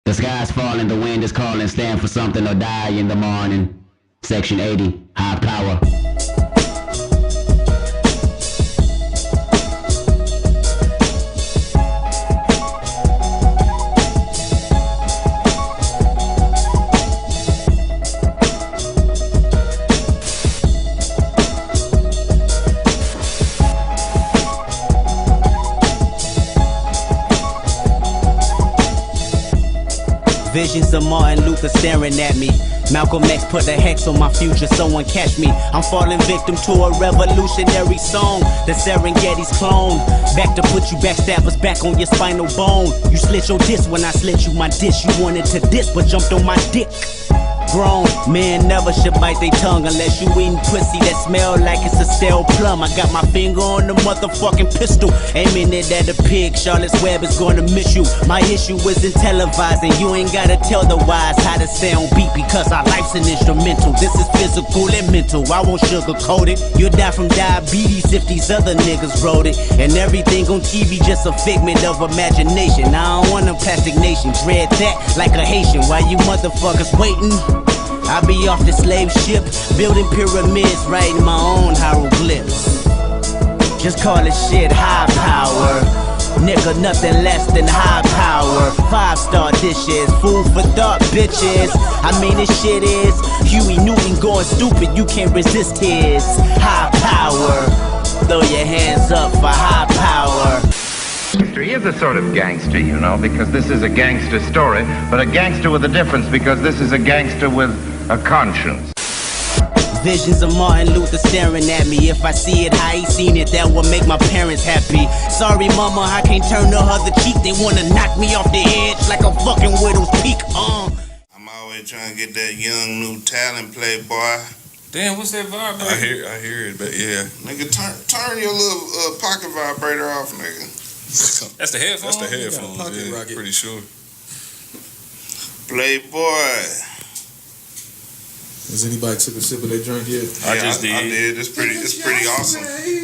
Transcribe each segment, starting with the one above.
The sky's falling, the wind is calling, stand for something or die in the morning. Section 80, high power. Visions of Martin Luther staring at me. Malcolm X put a hex on my future, someone catch me. I'm falling victim to a revolutionary song, the Serengeti's clone. Back to put you backstabbers back on your spinal bone. You slit your disc when I slit you my dish. You wanted to diss but jumped on my dick. Grown men never should bite their tongue unless you eating pussy that smell like it's a stale plum. I got my finger on the motherfucking pistol, aiming it at a pig. Charlotte's Web is gonna miss you. My issue isn't televising. You ain't gotta tell the wise how to sound beat because our life's an instrumental. This is physical and mental. I won't sugarcoat it. You'll die from diabetes if these other niggas wrote it. And everything on TV just a figment of imagination. I don't want a plastic nation. Dread that like a Haitian. While you motherfuckers waiting, I be off the slave ship, building pyramids, writing my own hieroglyphs. Just call it shit high power. Nigga, nothing less than high power. 5-star dishes, food for thought, bitches. I mean, this shit is Huey Newton going stupid, you can't resist his high power. Throw your hands up for high power. He is a sort of gangster, you know, because this is a gangster story, but a gangster with a difference because this is a gangster with a conscience. Visions of Martin Luther staring at me. If I see it how he seen it, that will make my parents happy. Sorry mama, I can't turn the other cheek. They wanna knock me off the edge like a fucking widow's peak. I'm always trying to get that young new talent playboy. Damn, what's that vibrator? I hear it, but yeah. Nigga, turn your little pocket vibrator off, nigga. That's the headphones? That's the headphones, yeah, rocket. Pretty sure. Playboy. Has anybody took a sip of their drink yet? I just did. I did. It's pretty awesome.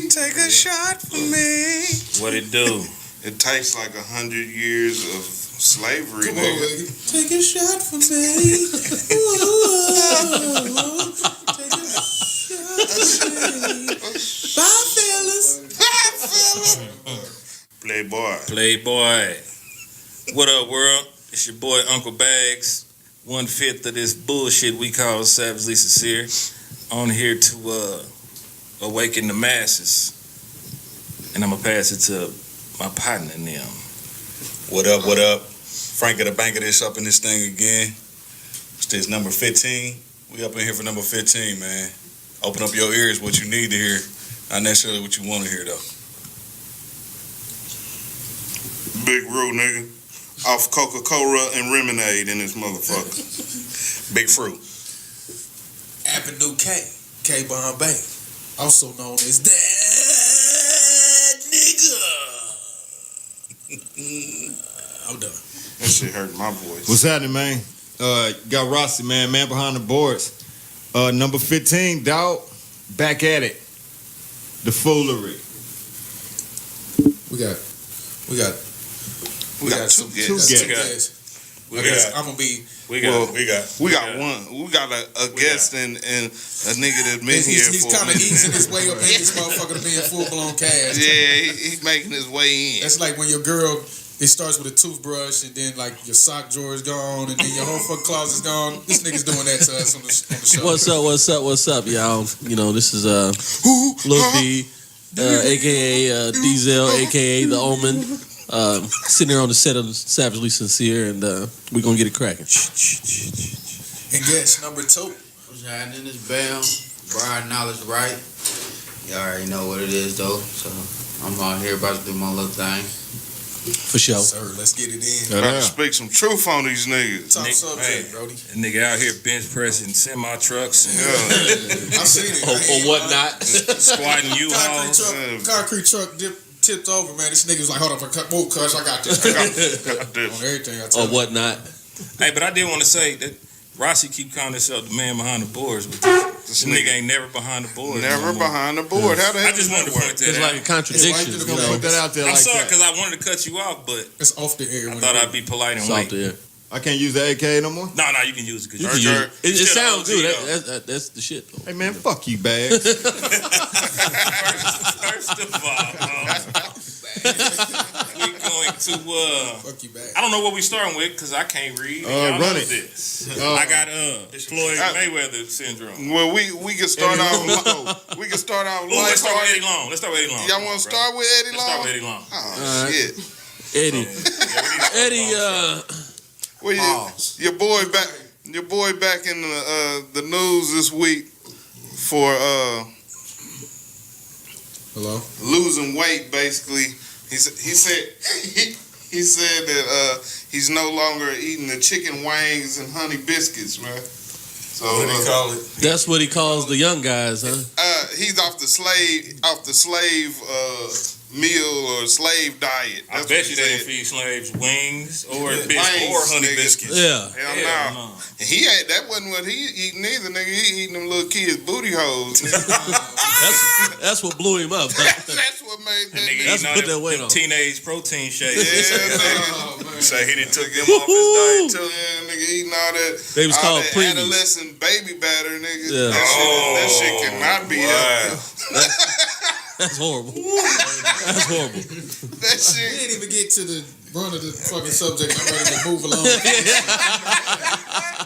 Take a shot for me. What it do? It tastes like 100 years of slavery, Come nigga. on, nigga. Take a shot for me. Ooh, take a shot for me. Bye, fellas. Bye, fellas. Playboy. What up, world? It's your boy Uncle Bags. 1/5 of this bullshit we call Savagely Sincere. On here to awaken the masses. And I'm gonna pass it to my partner now. What up, what up? Frank of the Bank of this up in this thing again. It's this number 15. We up in here for number 15, man. Open up your ears what you need to hear. Not necessarily what you want to hear, though. Big Roo, nigga. Off Coca-Cola and Lemonade in this motherfucker. Big Fruit. Avenue K Bombay, also known as that nigga. I'm done. That shit hurt my voice. What's happening, man? Got Rossi, man behind the boards. Number 15, dog. Back at it. The foolery. We got two guests. I'm gonna be. We got one. We got a guest and a nigga that's been here He's for. kind of easing his way up in this motherfucker to being full blown cash. Yeah, he's making his way in. That's like when your girl. It starts with a toothbrush and then like your sock drawer is gone and then your whole fuck closet's gone. This nigga's doing that to us on the show. What's up, y'all? You know, this is Lil D, aka Diesel, aka The Omen. Sitting here on the set of Savagely Sincere, and we're gonna get it cracking. And guess number 2. What's happening? This Bam, Brian Knowledge Right. You already know what it is though, so I'm out here about to do my little thing. For sure. Yes, sir, let's get it in. About to speak some truth on these niggas. Top subject, Brody. Nigga out here bench pressing semi trucks and I seen it. Or whatnot. squatting U-Hauls. Concrete truck tipped over, man. This nigga was like, hold up, move, cuz I got this. On everything I tell Or whatnot. Hey, but I did want to say that Rossi keep calling himself the man behind the boards, but this nigga ain't never behind the board. Never behind the board. How the hell I just wanted to point that It's out. like a contradiction. Put that out there I'm like sorry that. because I wanted to cut you off, but it's off the air. I thought I'd be polite and It's off wait. the air. I can't use the AKA no more? No, you can use it because You you can use it. It still sounds OG good. though. That's the shit, though. Hey, man, fuck you, Bags. First of all, we going to Fuck you back. I don't know what we starting with because I can't read. Run know it. This. I got Floyd Mayweather syndrome. Well, we can start off. We can start off. Let's start with Eddie Long. Let's start with Eddie Long. Y'all want to start with Eddie Long? Let's start with Eddie Long. Oh shit. Eddie, Well, your boy back in the news this week for Hello? losing weight. Basically, he said that he's no longer eating the chicken wings and honey biscuits, man. So What do you call it? that's what he calls the young guys, huh? he's off the slave meal or slave diet. I That's bet what you he they didn't said. feed slaves wings or biscuits. Wings, Or honey nigga. biscuits. Yeah. Hell Hell no. no. And he ain't. That wasn't what he eating either, nigga. He eating them little kids' booty holes. That's what blew him up. That's what made that Nigga nigga. That's eating all put them that weight on. teenage protein shakes. Yeah, nigga. Oh, man. Say he done took them off his diet too. Yeah, nigga eating all that. They was all called that preemies. adolescent baby batter, nigga. Yeah. That shit cannot be Wow. That's horrible. That's horrible. That We shit. didn't even get to the run of the fucking subject. I'm ready to move along.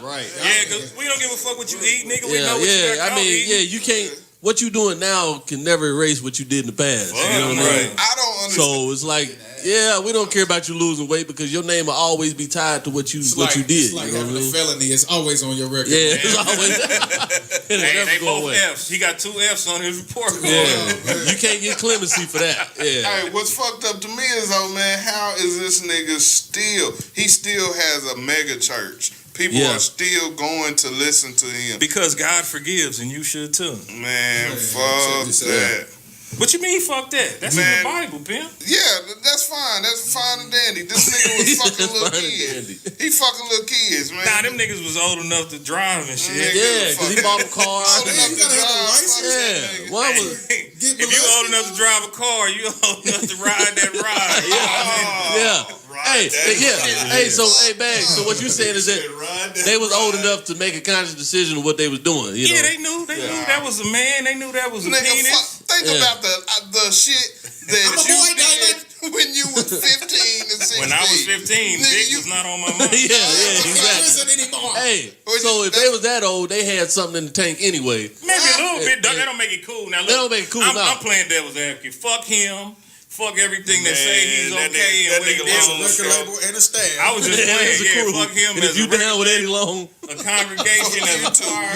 Right. Yeah, because we don't give a fuck what you eat, nigga. We know Yeah, what you yeah. got I mean, yeah, you can't. What you doing now can never erase what you did in the past. You know what I mean? I don't understand. So it's like, yeah, we don't care about you losing weight because your name will always be tied to what you It's what like, you did. It's like You know what I having a mean? felony. It's always on your record. Yeah, it's always. It'll Hey, never they go both away. F's. He got 2 F's on his report. Yeah, you can't get clemency for that. Yeah, Hey, what's fucked up to me is, though, man, how is this nigga he still has a mega church. People Yeah. are still going to listen to him. Because God forgives, and you should too. Man, check fuck this out. that. What you mean, fuck that? That's in Man. the Bible, pimp. Yeah, that's fine. That's fine and dandy. This nigga was fucking little Fine and kids. dandy. He fucking little kids, man. Nah, them niggas was old enough to drive and shit. Nigga, Yeah, because he bought a car. Old enough You to gotta have a drive, license. fuck that Yeah, nigga. one was. Get If you old enough to drive a car, you old enough to ride that ride. Yeah. Hey, yeah. Hey, so Bag. So what you saying is that they was old enough to make a conscious decision of what they was doing. You know? Yeah, they knew. They knew that was a man. They knew that was a Nigga, penis. think Yeah. about the shit that I'm a you boy, did when you was 15 and 16. When I was 15, Nigga, dick you- was not on my mind. yeah, Don't exactly. listen anymore. Hey, Well, so if that- they was that old, they had something in the tank anyway. Maybe a little bit. Yeah. That don't make it cool. Now, look, That don't make it cool I'm, now. I'm playing devil's advocate. Fuck him. Fuck everything that Man, say he's that okay nigga- and that what he nigga did. long. Record label and a staff. I was just Yeah, playing. as a Yeah, crew. fuck him And as if you a down with Eddie Long, a congregation as a choir.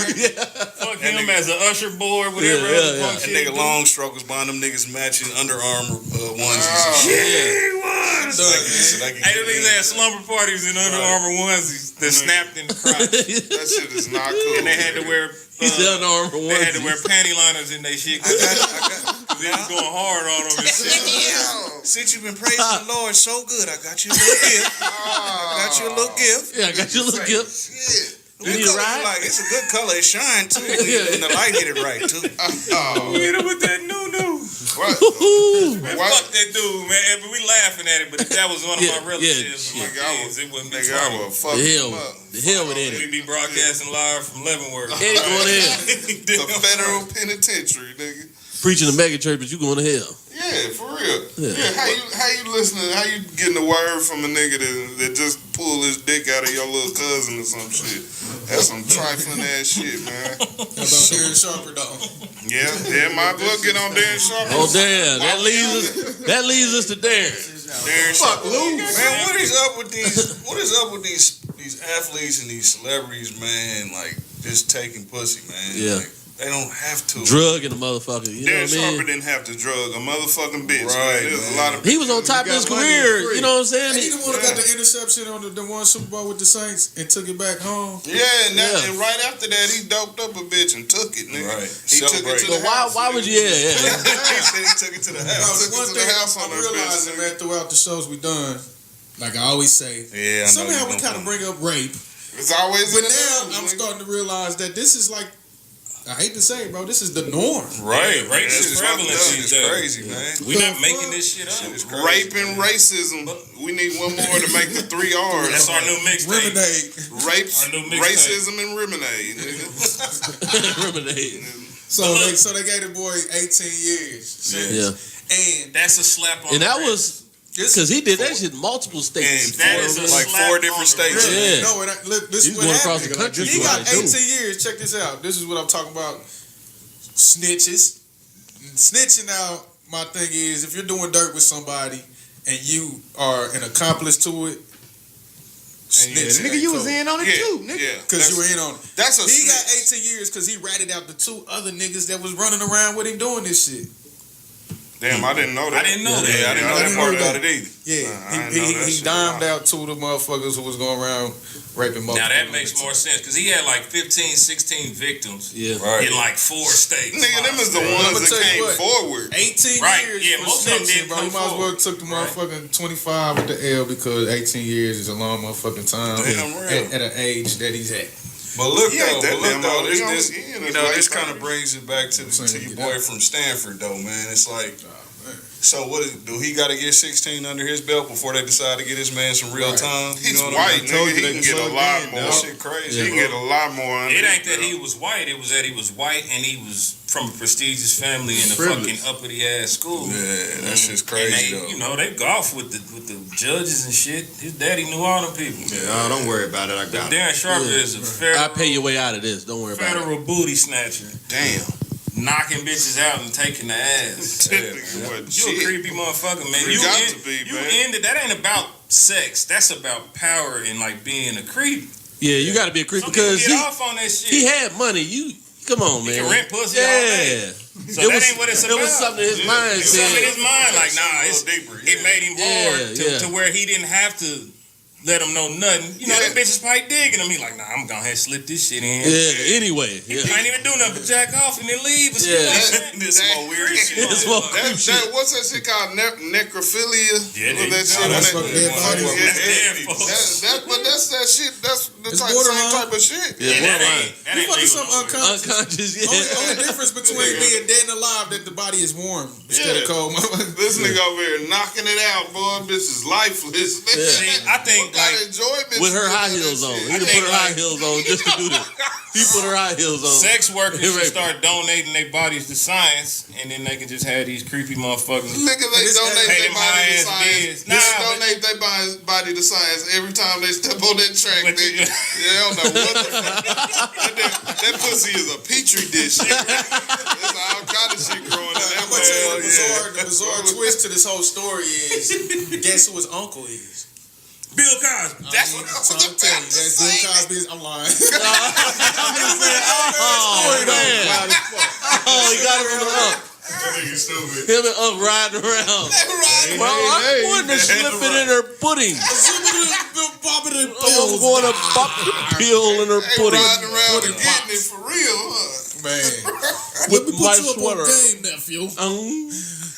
Fuck him as an usher boy, whatever Yeah, other yeah, punk That shit. nigga Long Stroke was buying them niggas matching Under Armour onesies. Oh, Yeah, he was. So I can Hey, them get niggas had slumber parties in Under Armour onesies that snapped in the crotch. that shit is not cool. And they had to wear he's down the arm for one. they had to wear panty liners in their shit because they was going hard on them and shit. Since you've been praising the Lord so good, I got you a little gift. I got you a little gift. Yeah, I got you a little gift. Shit. You need a ride? Like, it's a good color. It shine too. When the light hit it right too. Oh, Hit him with that new. what? Man, What? fuck that dude, man. But we laughing at it, but if that was one of Yeah, my relatives, yeah, my kids, it wouldn't be Nigga, I funny. will fuck The him hell, up. the hell with Eddie. We'd be broadcasting live from Leavenworth. Eddie going to hell. The federal penitentiary, nigga. Preaching a mega church, but you going to hell. Yeah, for real. Yeah. Yeah, how you listening? How you getting a word from a nigga that just pulled his dick out of your little cousin or some shit? That's some trifling ass shit, man. How about Darren Sharper, though? Yeah, might as well get on Darren Sharp. Oh damn, that leads us to Darren. Darren Sharp. Man, what is up with these? What is up with these athletes and these celebrities, man? Like just taking pussy, man. Yeah. Like, they don't have to. Drug and a motherfucker. You know Darren what I Sharper mean? didn't have to drug a motherfucking bitch. Right, man. There's a man. lot of He was on top of his career. You know what I'm saying? He the one that got the interception on the one Super Bowl with the Saints and took it back home. Yeah, Yeah. and right after that, he doped up a bitch and took it, nigga. Right. He took it to Celebrate. the But house. why would you? Yeah. He said he took it to the No, house. the took it one to the thing house on I'm that bitch, realizing, nigga. man, throughout the shows we done, like I always say, Yeah, I know somehow you we kind of bring up rape. It's always But in the now news, I'm nigga. starting to realize that this is like I hate to say it, bro. This is the norm. Right, rape It's is prevalent these days. crazy, man. We not making this shit up. Shit is crazy, Rape and man. racism. We need one more to make the 3 R's. That's our new mixtape. Lemonade. Rape, Our new mixtape. racism, and lemonade. Lemonade. So they gave the boy 18 years. Yeah. And That's a slap on And the that wrist. was because he did that shit in multiple states. That is a like slap 4 on different the states. wrist. Yeah. no, look, this He's is what going across happened. the country. He got That's what I 18 do. years. Check this out. This is what I'm talking about. Snitches. Snitching out, my thing is, if you're doing dirt with somebody and you are an accomplice to it, snitching. Nigga, you was in on it too, nigga. Yeah, Because you were in on it. That's a He got snitch. 18 years because he ratted out the 2 other niggas that was running around with him doing this shit. Damn, I didn't know that. I didn't know that. Yeah, I didn't know that part about it either. Yeah, I didn't know that he shit. dimed out 2 of the motherfuckers who was going around raping multiple Now that makes women. more sense because he had like 15, 16 victims Yeah. Right. in like 4 states. Nigga, them is the I'ma ones that tell you came what. forward. 18 Right, years yeah, for most of them snitching, did bro. come You might as well forward. took the Right. motherfucking 25 with the L because 18 years is a long motherfucking time Damn real. at an age that he's at. But look He ain't that damn though, old. this, He this, only- he in you his know, late this kind of 30s. brings it back to your boy from Stanford, though, man. It's like, so what do he got to get 16 under his belt before they decide to get his man some real time? He's what white, I mean? nigga. He can get a lot more. That shit crazy. He can get a lot more. under It ain't his that belt. he was white. It was that he was white and he was from a prestigious family in a Privilege. fucking uppity ass school. Yeah, that shit's And crazy, they, though. you know, they golf with the judges and shit. His daddy knew all them people. Yeah, don't worry about it. I got it. Darren Sharper is a I federal, pay your way out of this. Don't worry about it. federal booty snatcher, Damn. knocking bitches out and taking the ass. That nigga wasn't You a shit. creepy motherfucker, man. You got to be, you man. ended. That ain't about sex. That's about power and like being a creep. Yeah, you got to be a creep Some people because get off on that shit. he had money. You come on, man. He can rent pussy all Yeah. day. So that ain't what it's about. It was something in his mind. It's something in Said, his mind. Like, nah, a it's, little deeper, it made him bored to where he didn't have to let him know nothing. You know, Yeah. them bitches probably digging him. He like, nah, I'm gonna slip this shit in. yeah. Anyway, He yeah. ain't even do nothing but jack off and then leave. Or Yeah. this more weird shit. It's more That, what's that shit called? Necrophilia? Yeah, What there that you shit? go. That's when what they- dead bodies. That's dead, folks. But that's that shit. That's the It's same borderline. type of shit. Yeah, Yeah, that borderline. ain't, that You ain't fucking legal. some nowhere. unconscious. Unconscious, yeah. Only difference between being dead and alive that the body is warm instead of Yeah. cold. This nigga over here knocking it out, boy. Bitch is lifeless. See, I think, what kind like, of enjoyment With her you high get heels out on. of He that done shit? put her high heels on just to do this. He put her high heels on. sex workers Right. should start donating their bodies to science, and then they can just have these creepy motherfuckers. Nigga, they This donate pay their them body to high-ass science. bids. They Nah, but- donate their body to science every time they step on that track, But nigga. you- They don't know what the fuck. That pussy is a petri dish. There's all kind of shit growing in that I'm gonna tell you motherfucker. the bizarre twist to this whole story is guess who his uncle is? Bill Cosby. That's what I'm trying to tell you. That's Bill Cosby. I'm lying. Oh, man. Oh, he got him on the up. Him and Unc riding around. Well, I'm going to slip it in her pudding. I'm going to pop the pill in her They pudding. riding around and getting it for real, huh? Man. With my sweater. nephew.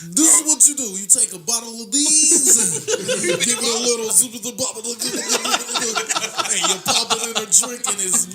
This is what you do. You take a bottle of these, give it a little sip of the bottle, and you pop it in her drink, and it's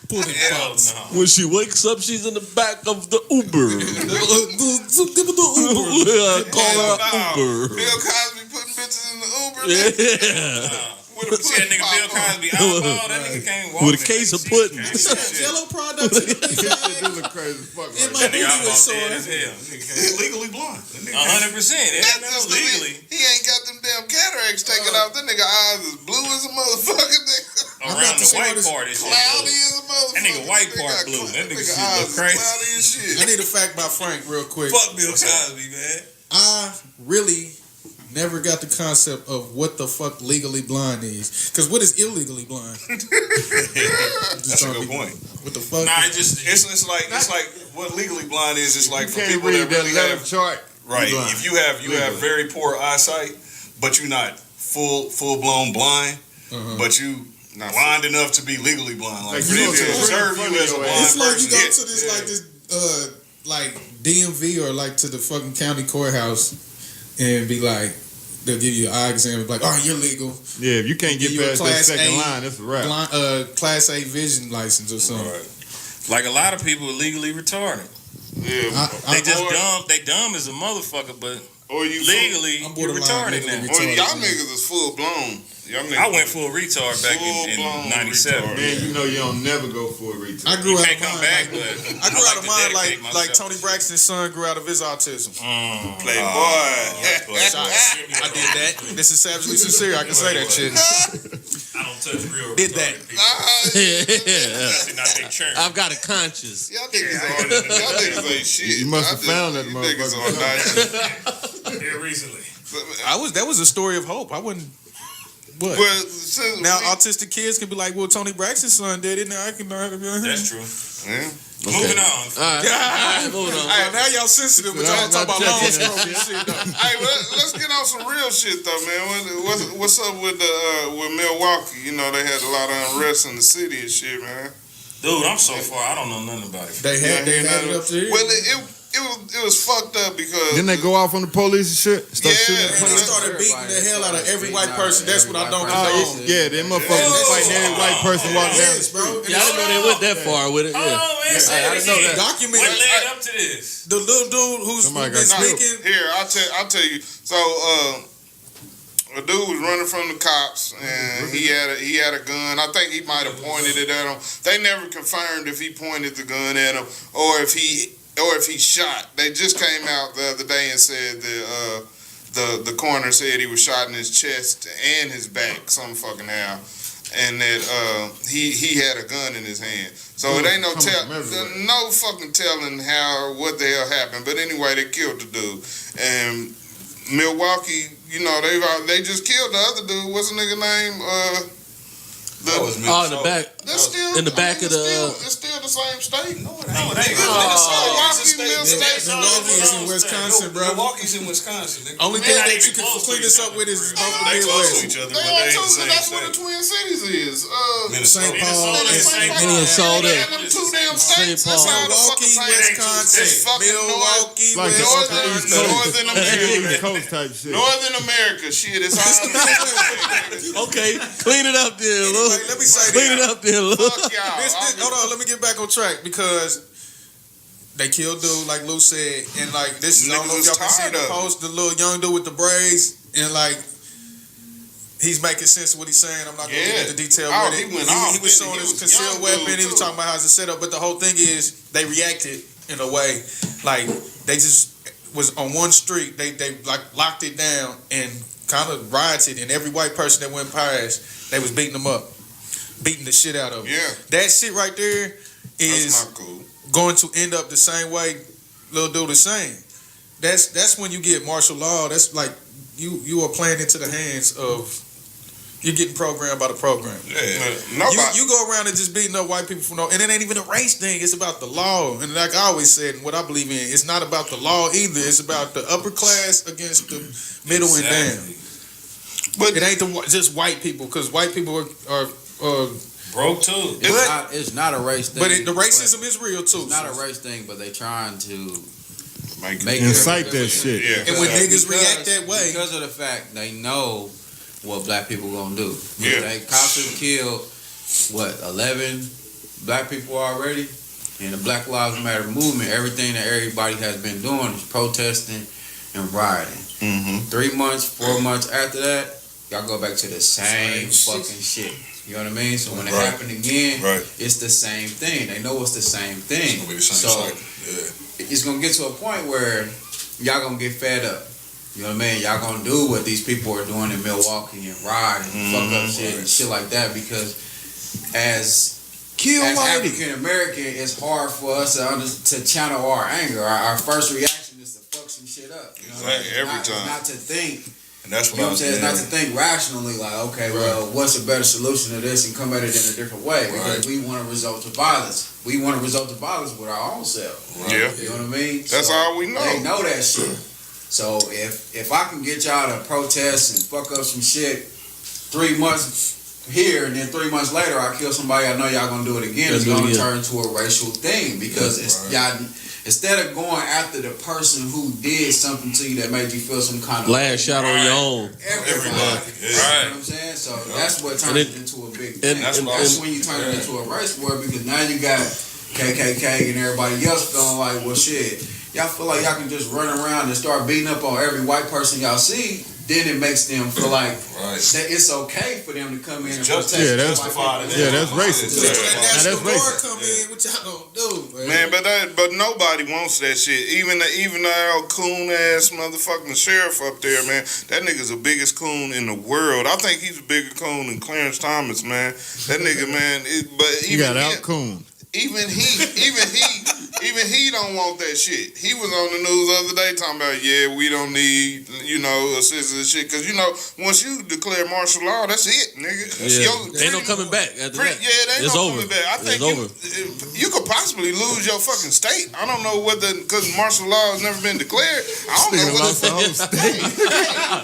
pudding Hell pops. no. When she wakes up, she's in the back of the Uber. Give it the Uber. Yeah, call her Nah, Uber. Bill Cosby putting bitches in the Uber. Yeah. With a See that nigga Bill Cosby eyeball? That nigga can't walk. With a case of pudding. Jello products in do look crazy as fuck. my That nigga booty eyeball was dead sore. as hell. He's legally blind. That nigga- 100%. It ain't That's never just legally. he ain't got them damn cataracts taken off. That nigga eyes is blue as a motherfucker. Nigga. Around the white part, it's Cloudy blue. as a motherfucker. That nigga white part got blue. That nigga shit eyes look is crazy. Cloudy as shit. I need a fact by Frank real quick. Fuck Bill Cosby, man. I really never got the concept of what the fuck legally blind is. Because what is illegally blind? That's a good point. What the fuck? Nah, it just It's like what legally blind is. It's like You for can't people read that that really letter have chart. right. blind. If you have very poor eyesight, but you're not full blown blind, but you blind enough to be legally blind. Like, Like for you them to go to observe the you as a front of your blind It's like person. you go to this like DMV or like to the fucking county courthouse and be like, they'll give you an eye exam and be like, all right, you're legal. Yeah, if you can't get Give you a past that Class second A line, that's a wrap. Blind, Class A vision license or something. Right. Like a lot of people are legally retarded. Yeah, They just dumb. They dumb as a motherfucker, but or you legally I'm you're borderline retarded legally now. Or retarded. y'all niggas is full blown. Y'all niggas I went full retard back in full-blown '97. retard. Man, you know you don't never go for a retard. I grew You out can't of come mine. back, but I grew out of to mine dedicate like myself Tony to Braxton's son grew out of his autism. Playboy. Shots. I did that. This is savagely sincere. I can say that shit. I don't touch real. Did that. Especially not their churn. I've got a conscience. Y'all niggas ain't shit. You must have found that you niggas are nice. Here recently. That was a story of hope. I wouldn't. What? Well, since Now we- autistic kids can be like, well, Tony Braxton's son did it. Now I can. That's true. Yeah. Moving on. All right, moving on. Hey, now y'all sensitive, but y'all talk about long stroke and shit. Though. Hey, let's get on some real shit though, man. What's up with with Milwaukee? You know they had a lot of unrest in the city and shit, man. Dude, I'm so far. I don't know nothing about it. They had it up to here. Well, it was fucked up because Didn't they go off on the police and shit? Start Yeah, shooting? And they started beating the hell out of every white person. That's what I don't condone. Yeah, them motherfuckers fighting every white person walking down the Yes, street. bro. Yeah, I didn't know they went that far with it. Yeah. Oh, man, say I it didn't know again. that. Documented. What led up to this? The little dude who's Somebody been got killed. speaking. here I'll tell you. So a dude was running from the cops and he had a gun. I think he might have pointed it at him. They never confirmed if he pointed the gun at him or if he shot. They just came out the other day and said that the coroner said he was shot in his chest and his back some fucking how, and that he had a gun in his hand. So it ain't no fucking telling what the hell happened. But anyway, they killed the dude. And Milwaukee, you know, they just killed the other dude. What's the nigga name? That was Oh, in the back. That's still In the back of the. It's still the same state. No, it ain't. Milwaukee, Mill State. Milwaukee is in Wisconsin, bro. Milwaukee's in Wisconsin. Nigga. Only thing They're not that you even can close clean to this each up other, with is for real. both the They close to Midwest. each other, They but are they ain't too, the 'cause same that's where the state. Twin Cities is. St. Paul, Minnesota. Them two damn states. St. Paul. That's how the Milwaukee, fucking same. Wisconsin, It's fucking Milwaukee, Like the Wisconsin. Upper East Coast. Northern America. East Coast type shit. Northern America. Shit, it's all. Okay, clean it up then, Lou. Anyway, let me say Clean this. it up then, Lou. Fuck y'all. Hold on, let me get back on track because they killed dude, like Lou said, and like this is I don't know if y'all can see the post, the little young dude with the braids, and like he's making sense of what he's saying. I'm not gonna get into detail with it. He went off. He was showing his concealed weapon. He was talking about how's it set up, but the whole thing is they reacted in a way like they just was on one street. They like locked it down and kind of rioted, and every white person that went past, they was beating them up. Beating the shit out of them. Yeah. That shit right there is That's not cool. going to end up the same way little dude is saying. That's when you get martial law. That's like you are playing into the hands of you're getting programmed by the program. Nobody. You go around and just beating up white people for no, and it ain't even a race thing. It's about the law. And like I always said, and what I believe in, it's not about the law either. It's about the upper class against the middle and down. But it ain't just white people because white people are broke too. It's not a race thing. But the racism is real too. It's not a race thing, but they trying to make incite that shit. Yeah. And when niggas react that way, because of the fact they know what black people gonna do. Yeah. They cops have killed 11 black people already. In the Black Lives Matter movement, everything that everybody has been doing is protesting and rioting. 3 months, 4 months after that, y'all go back to the same fucking shit. You know what I mean? So when it happened again, it's the same thing. They know it's the same thing. It's gonna be the same cycle. It's gonna get to a point where y'all gonna get fed up. You know what I mean? Y'all gonna do what these people are doing in Milwaukee and ride and fuck up shit and shit like that because as African American, it's hard for us to channel our anger. Our first reaction is to fuck some shit up. You know what I mean? Every time. Not to think. And that's You know what I'm saying? It's not to think rationally, like, okay, well, what's a better solution to this and come at it in a different way because we want to resort to violence. We want to resort to violence with our own self. Yeah. You know what I mean? That's all we know. They know that shit. So if I can get y'all to protest and fuck up some shit 3 months here and then 3 months later I kill somebody, I know y'all gonna do it again. It's gonna turn into a racial thing because y'all instead of going after the person who did something to you that made you feel some kind of last shot on your own. Everybody. You know what I'm saying? So that's what turns it into a big thing. That's when you turn it into a race war because now you got KKK and everybody else feeling like, well, shit, y'all feel like y'all can just run around and start beating up on every white person y'all see, then it makes them feel like that it's okay for them to come in and protect. Yeah, that's racist. That's That's racist. come in, what y'all gonna do, Man, but nobody wants that shit. Even the old coon ass motherfucking sheriff up there, man. That nigga's the biggest coon in the world. I think he's a bigger coon than Clarence Thomas, man. That nigga, man. You got out coon. Even he don't want that shit. He was on the news the other day talking about, we don't need, assistance and shit. Because, once you declare martial law, that's it, nigga. Ain't no coming back after that. Yeah, they ain't no coming back. I think you could possibly lose your fucking state. I don't know whether, because martial law has never been declared. I don't know whether the whole state.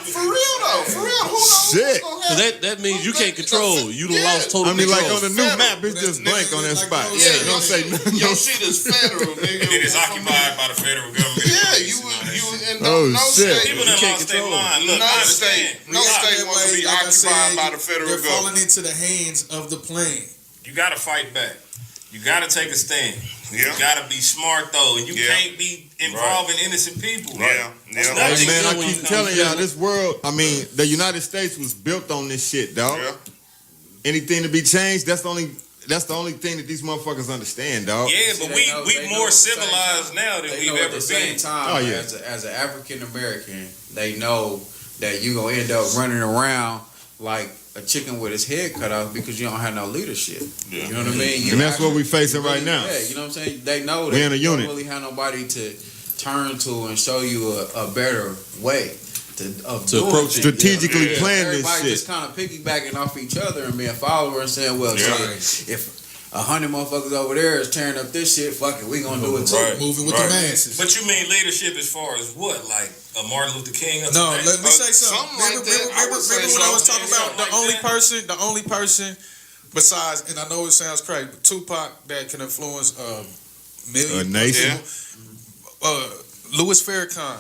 For real, though. For real. Who knows Shit. what's gonna happen? That means you can't control. You done lost total I mean, like control. on the new map, it's just blank on that spot. Yeah, Don't say nothing. Your shit is federal, nigga. It is occupied by the federal government. Yeah, you and no shit. state. People that lost their mind. Look, I understand. No state wants to be occupied by the federal they're falling government. into the hands of the plane. You got to fight back. You got to take a stand. Yeah. You got to be smart, though. And you can't be involving innocent people. Yeah. That's Hey, nothing man, I good when keep it telling comes y'all, this world, I mean, the United States was built on this shit, dog. Yeah. Anything to be changed, that's the only thing that these motherfuckers understand, dog. Yeah, but we more civilized now than we've ever At the same been. time, as an African American, they know that you gonna end up running around like a chicken with his head cut off because you don't have no leadership. Yeah. You know what I mean? And that's what we facing right now. Yeah, you know what I'm saying? They know that We in a you don't unit. really have nobody to turn to and show you a better way to approach it. Strategically plan this Everybody shit. just kind of piggybacking off each other and being followers and saying, well, shit, if 100 motherfuckers over there is tearing up this shit, fuck it, we gonna do it too. Moving with the masses. But you mean leadership as far as what? Like a Martin Luther King? No, let me say something. Something like that. Remember when I was talking about Something the only person besides, and I know it sounds crazy, but Tupac that can influence million A nation. Louis Farrakhan,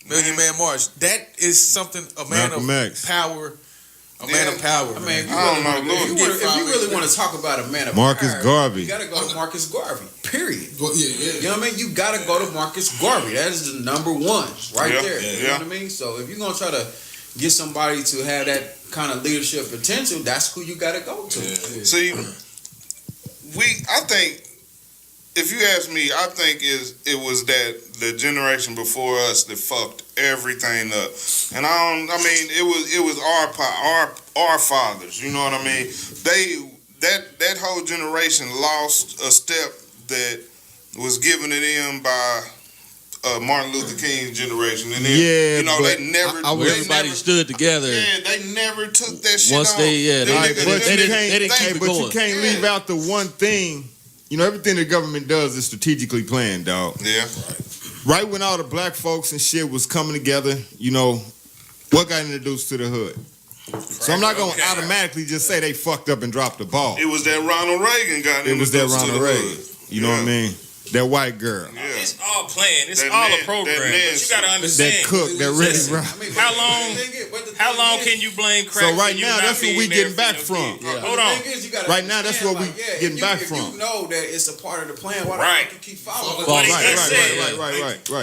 Million Man March. That is something a man Malcolm of X. power. A man of power. I mean, I if you really want to talk about a man of Marcus power, Garvey. you gotta go to Marcus Garvey. Period. Yeah. You know what I mean? You gotta go to Marcus Garvey. That is the number one right there. You know what I mean? So if you're gonna try to get somebody to have that kind of leadership potential, that's who you gotta go to. See, I think, if you ask me, I think it was that the generation before us that fucked everything up, and it was our fathers. You know what I mean? That whole generation lost a step that was given to them by Martin Luther King's generation, and then they never. Everybody stood together. Yeah, they never took that shit Once off. they didn't keep it But going. you can't leave out the one thing. You know, everything the government does is strategically planned, dog. Yeah. Right when all the black folks and shit was coming together, what got introduced to the hood? So I'm not going to automatically just say they fucked up and dropped the ball. It was that Ronald Reagan got It was that introduced to Ronald the Reagan. hood. You know what I mean? That white girl. Yeah. It's all planned. It's That all man- a program. that But man- you gotta That understand. cook, that really Listen, rock. How long can you blame crack? So right when you now, not that's what being we there getting for back your from. kids? Hold on. Right now, that's what we getting back If from. you know that it's a part of the plan, why Right. the fuck you keep following? But Right.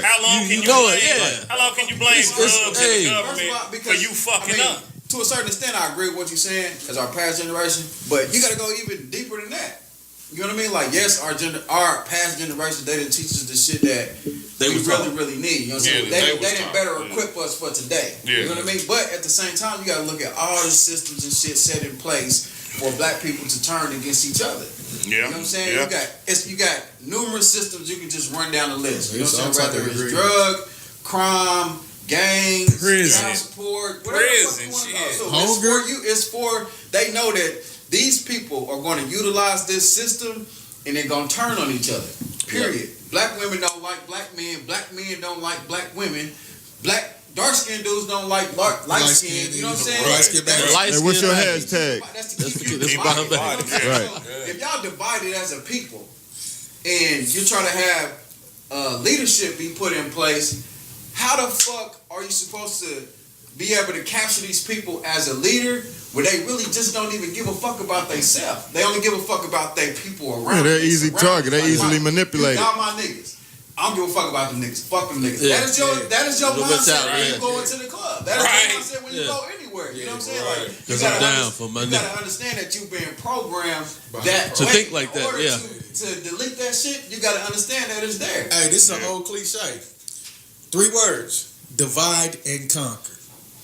How long can you know blame? it, yeah. How long can you blame drugs and the First government of all, for because, you fucking up? To a certain extent, I agree with what you're saying as our past generation, but you got to go even deeper than that. You know what I mean? Like, yes, our past generation, they didn't teach us the shit that we really need. You know what I'm saying? They didn't better equip us for today. Yeah. You know what I mean? But at the same time, you got to look at all the systems and shit set in place for black people to turn against each other. Yeah. You know what I'm saying? Yeah. You got numerous systems you can just run down the list. You know what I'm It's saying? all Whether type of it's agreement. drug, crime, gangs, Prison. child support, whatever the fuck Prison, you want to shit. go. So Hunger. it's for they know that these people are going to utilize this system and they're going to turn on each other. Period. Black women don't like black men. Black men don't like black women. Dark-skinned dudes don't like light-skinned. You know what I'm saying? Light-skinned back. Hey, what's your hashtag? That's to keep you That's divided. behind that. Right. If y'all divided as a people and you try to have leadership be put in place, how the fuck are you supposed to be able to capture these people as a leader where they really just don't even give a fuck about themselves. They only give a fuck about their people around. Yeah, they're easy target. They're easily manipulated. Y'all my niggas. I don't give a fuck about them niggas. Fuck them niggas. Yeah. That is your mindset when you yeah. go into the club. That is your mindset when you go anywhere. You know what I'm saying? Like, you I'm down for my nigga. gotta understand that you've been programmed that To way. think like that, In order yeah. To delete that shit, you gotta understand that it's there. Hey, this is an old cliche. 3 words: divide and conquer.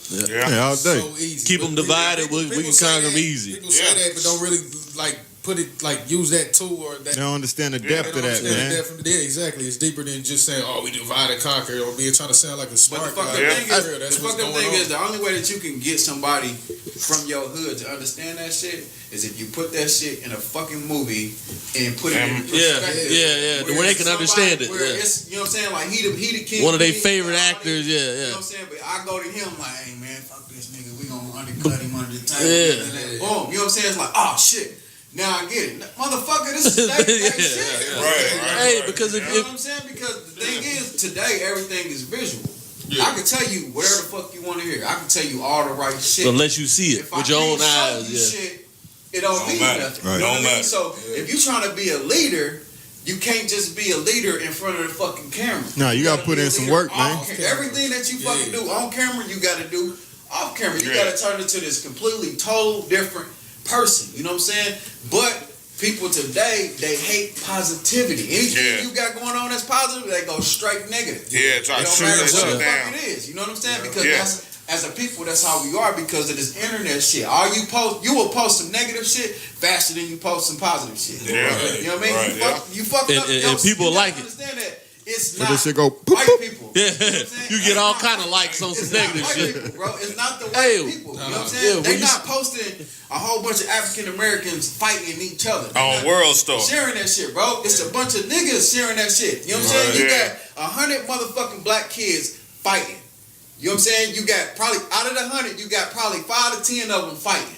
Yeah, all day. So easy. Keep them divided, we can say conquer them that- easy. People say that, but don't really like put it like use that tool or that. They don't understand the depth They of don't that, understand man. the depth of it. Yeah, exactly. It's deeper than just saying, "Oh, we divide and conquer," or being trying to sound like a But smart the fucked guy. up thing is, That's the what's fucked up going thing on. is, the only way that you can get somebody from your hood to understand that shit is if you put that shit in a fucking movie and put it in perspective. Yeah. The way they can understand it. Where Yeah. it's, you know what I'm saying? Like he the king. One of their he- favorite all actors. these- Yeah, You know yeah. what I'm saying? But I go to him like, hey man, fuck this nigga. We gonna undercut him under the table. Yeah. And then, boom. You know what I'm saying? It's like, oh shit. Now I get it. Motherfucker, this is that shit. Hey, because You know what I'm saying? Because the thing is, today everything is visual. I can tell you whatever the fuck you want to hear. I can tell you all the right shit. Unless you see it If with I your own can't show eyes. you Yeah. shit, it don't mean matter. nothing. Right. You know Don't what I mean? matter. So if you're trying to be a leader, you can't just be a leader in front of the fucking camera. No, you gotta put be a in some leader work, off man. camera. Everything that you fucking do on camera, you got to do off camera. You Yeah. got to turn into this completely total different person. You know what I'm saying? But people today, they hate positivity. Anything Yeah. you got going on that's positive, they go straight negative. Yeah, try It to don't shoot matter that what shit the down. fuck it is. You know what I'm saying? Because Yeah. that's, as a people, that's how we are because of this internet shit. All you post, you will post some negative shit faster than you post some positive shit. Yeah. You know what I mean? Right, You fucked up. And people you gotta like it. Understand that it's But not this shit go poop, white poop. people. Yeah. You know what I'm saying? You get all kind of likes on some It's not negative white shit. people, bro. It's not the white Hey, people. You know what I'm yeah, saying? when They're you not posting a whole bunch of African Americans fighting each other. They're On not World Star. sharing that shit, bro. It's a bunch of niggas sharing that shit. You know what I'm saying? You Yeah. got 100 motherfucking black kids fighting. You know what I'm saying? You got probably out of the 100, you got probably 5 to 10 of them fighting.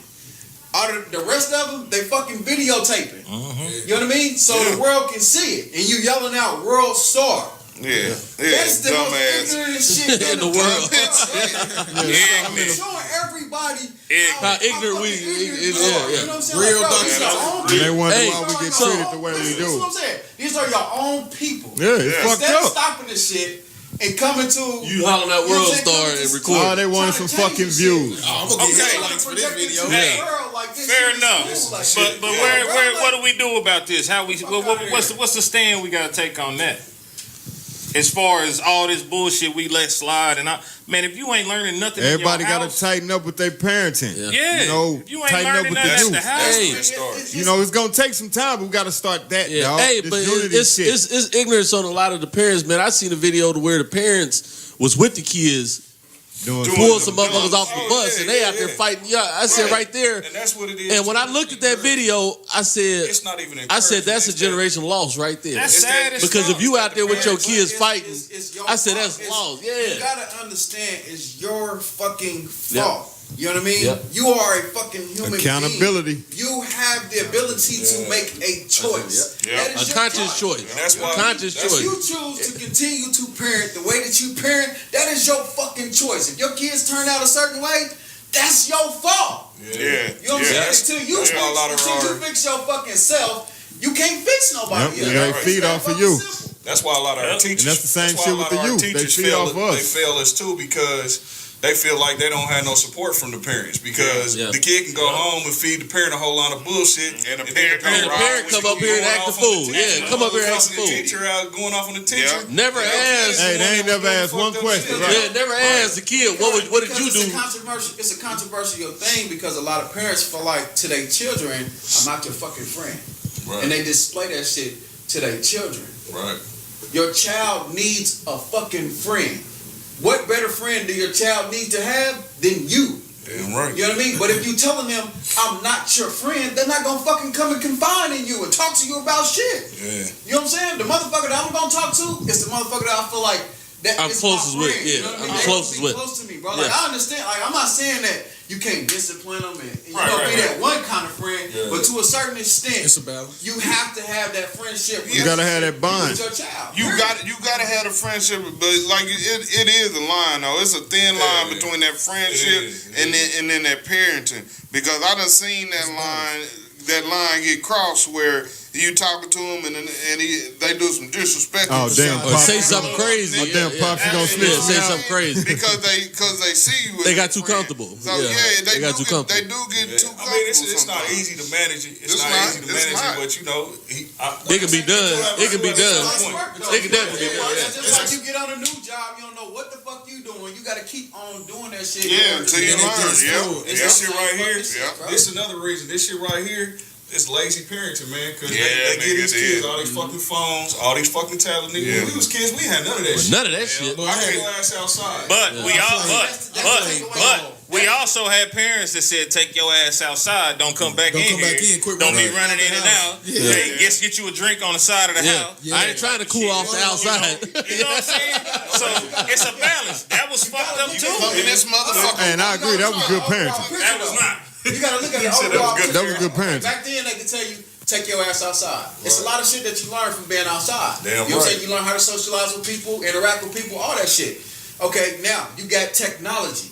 Out of the rest of them, they fucking videotaping. You know what I mean? So the world can see it, and you yelling out "World Star." Yeah. That's the most Dumbass. ignorant shit In the world. Yeah. Showing everybody How ignorant we- ignorant yeah, we are. yeah. You know what I'm saying? Real Like, bro, dumb these stuff. are your own And they wonder Hey, why we get so- treated the way we Listen, this is what do. I'm saying. These are your own people. Yeah, it's Yeah. fucked Instead of up. stopping this shit and coming to You hollering out You know World what I'm saying? Star Coming and to- record. Oh, they wanted some fucking views. I'm gonna get Okay. headlines for this video. Hey, fair enough. But where what do we do about this? How we what's the stand we gotta take on that? As far as all this bullshit we let slide and man, if you ain't learning nothing, Everybody in your got house, to tighten up with their parenting. yeah, You know, if you ain't tighten up learning with nothing the at youth. the house. Hey. That's where it starts. You know, it's gonna take some time, but we got to start that, Yeah. dog. Hey, This but unity it's shit. it's ignorance on a lot of the parents, man. I seen a video to where the parents was with the kids, Doing pulled some motherfuckers off the Oh, bus, yeah, and they yeah, out there yeah. fighting. Yeah, I said right there. And that's what it is. And when I looked at that video, I said, it's not even. I said that's a encouraging. generation lost right there. That's It's sad that- as Because fuck. if you out there with your But kids it's fighting, your I said fault. that's It's- lost. You Yeah. gotta understand, it's your fucking fault. You know what I mean? Yep. You are a fucking human accountability. being. You have the ability to make a choice. Yeah. That is A your conscious choice. And that's why. Conscious that's- choice. If you choose to continue to parent the way that you parent, that is your fucking choice. If your kids turn out a certain way, that's your fault. Yeah. You know what I'm Yeah. saying? Until you, That's why a lot of until you our- fix your fucking self, you can't fix nobody Yep, else. you gotta It's feed that off of fucking you. simple. That's why a lot of our teachers. And that's the same why shit a with lot the of our youth. They teachers feed fail- off us. They fail us too because they feel like they don't have no support from the parents because Yeah. the kid can go home and feed the parent a whole lot of bullshit, And the then parent And the Right. parent come up here and act the fool. Yeah, come up here and act the the fool. teacher out going off on the teacher. Yeah. Never asked. Hey, they ain't never asked one question, right? Yeah, never asked the kid what did you Because do? It's a controversial thing because a lot of parents feel like to their children, I'm not your fucking friend. Right. And they display that shit to their children. Right. Your child needs a fucking friend. What better friend do your child need to have than you? Damn right. You know what I mean? But if you telling them I'm not your friend, they're not gonna fucking come and confide in you and talk to you about shit. Yeah. You know what I'm saying? The motherfucker that I'm gonna talk to is the motherfucker that I feel like that I'm is closest my with, friend. yeah, You know what I I'm mean? They closest be with. close to me, bro. Like Yeah. I understand. Like I'm not saying that you can't discipline them and you Right, know right, be right. that one kind of friend. Yeah. But to balance. To a certain extent, It's a balance. you have to have that friendship. You gotta have that bond. with your child. You gotta have a friendship, but like it is a line though. It's a thin line between that friendship and then that parenting. Because I done seen that line get crossed where you talking to him and they do some disrespect. Oh damn! Or say something crazy. Oh damn! Pops, you gonna snitch? Say something crazy because they see you. They got too comfortable. So they got too comfortable. They do get too comfortable. I mean, it's not easy to manage it. It's not easy to manage it, but you know, it can be done. It can be done. It can definitely be done. It's just like you get on a new job, you don't know what the fuck you doing. You got to keep on doing that shit. Yeah, until you learn. This shit right here. Yeah. This is another reason. This shit right here. It's lazy parenting, man, because they nigga, get these kids all these fucking phones, all these fucking tablets. Nigga, when we was kids, we had none of that shit. None of that shit. I take your ass outside. But we also had parents that said, "Take your ass outside. Don't come back in here. Don't be running in and out. Hey, get you a drink on the side of the house." I ain't trying to cool off the outside. You know what I'm saying? So it's a balance. That was fucked up too. And this motherfucker. And I agree. That was good parenting. That was not. You gotta look at it overall. That was good parenting. Back then, they could tell you, take your ass outside. It's a lot of shit that you learn from being outside. Damn you know what I'm right. saying? You learn how to socialize with people, interact with people, all that shit. Okay, now, you got technology.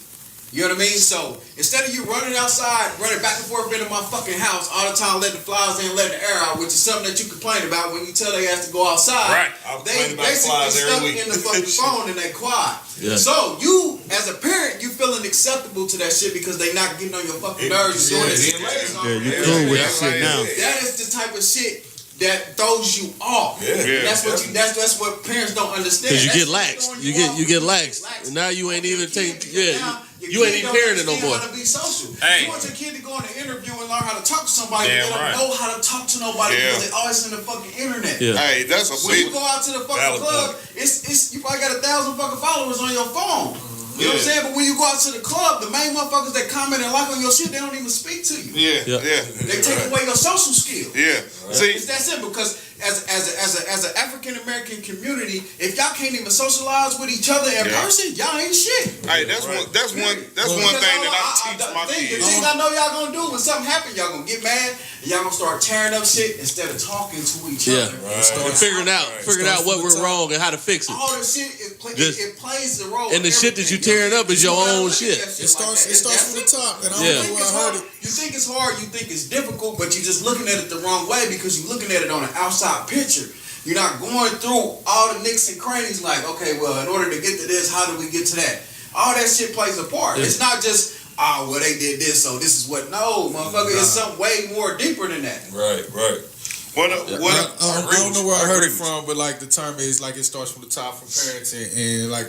You know what I mean? So, instead of you running outside, running back and forth into my fucking house all the time, letting the flies in, letting the air out, which is something that you complain about when you tell they ass to go outside. Right. They basically stuck in the fucking phone and they quiet. Yeah. So, you, as a parent, you feeling acceptable to that shit because they not getting on your fucking nerves. Doing this shit. Yeah, you cool with that shit now. That is the type of shit that throws you off. That's what parents don't understand. Because you get lax. You get lax. And now you ain't even taking. You ain't even parenting no more. How to be social. Hey. You want your kid to go on an interview and learn how to talk to somebody, Damn but they don't know how to talk to nobody because they always in the fucking internet. Yeah. Hey, that's a When you go out to the fucking club, it's you probably got 1,000 fucking followers on your phone. You know what I'm saying? But when you go out to the club, the main motherfuckers that comment and like on your shit, they don't even speak to you. Yeah. They take away your social skills. Yeah. See, It's that simple because as an African American community, if y'all can't even socialize with each other in person, y'all ain't shit. hey, that's one thing that I teach my The kids. thing I know y'all gonna do when something happen, y'all gonna get mad and y'all gonna start tearing up shit instead of talking to each other. And figuring out what went wrong and how to fix it. All the shit it plays the role. And the shit that you tearing up is your own shit. It starts from the top, and I don't know where I heard it. You think it's hard, you think it's difficult, but you're just looking at it the wrong way because you're looking at it on an outside picture. You're not going through all the nicks and crannies like, okay, well, in order to get to this, how do we get to that? All that shit plays a part. Yeah. It's not just, well, they did this, so this is what. No, motherfucker, it's something way more deeper than that. Right. I don't know where I heard it from, but like the term is like it starts from the top for parents and like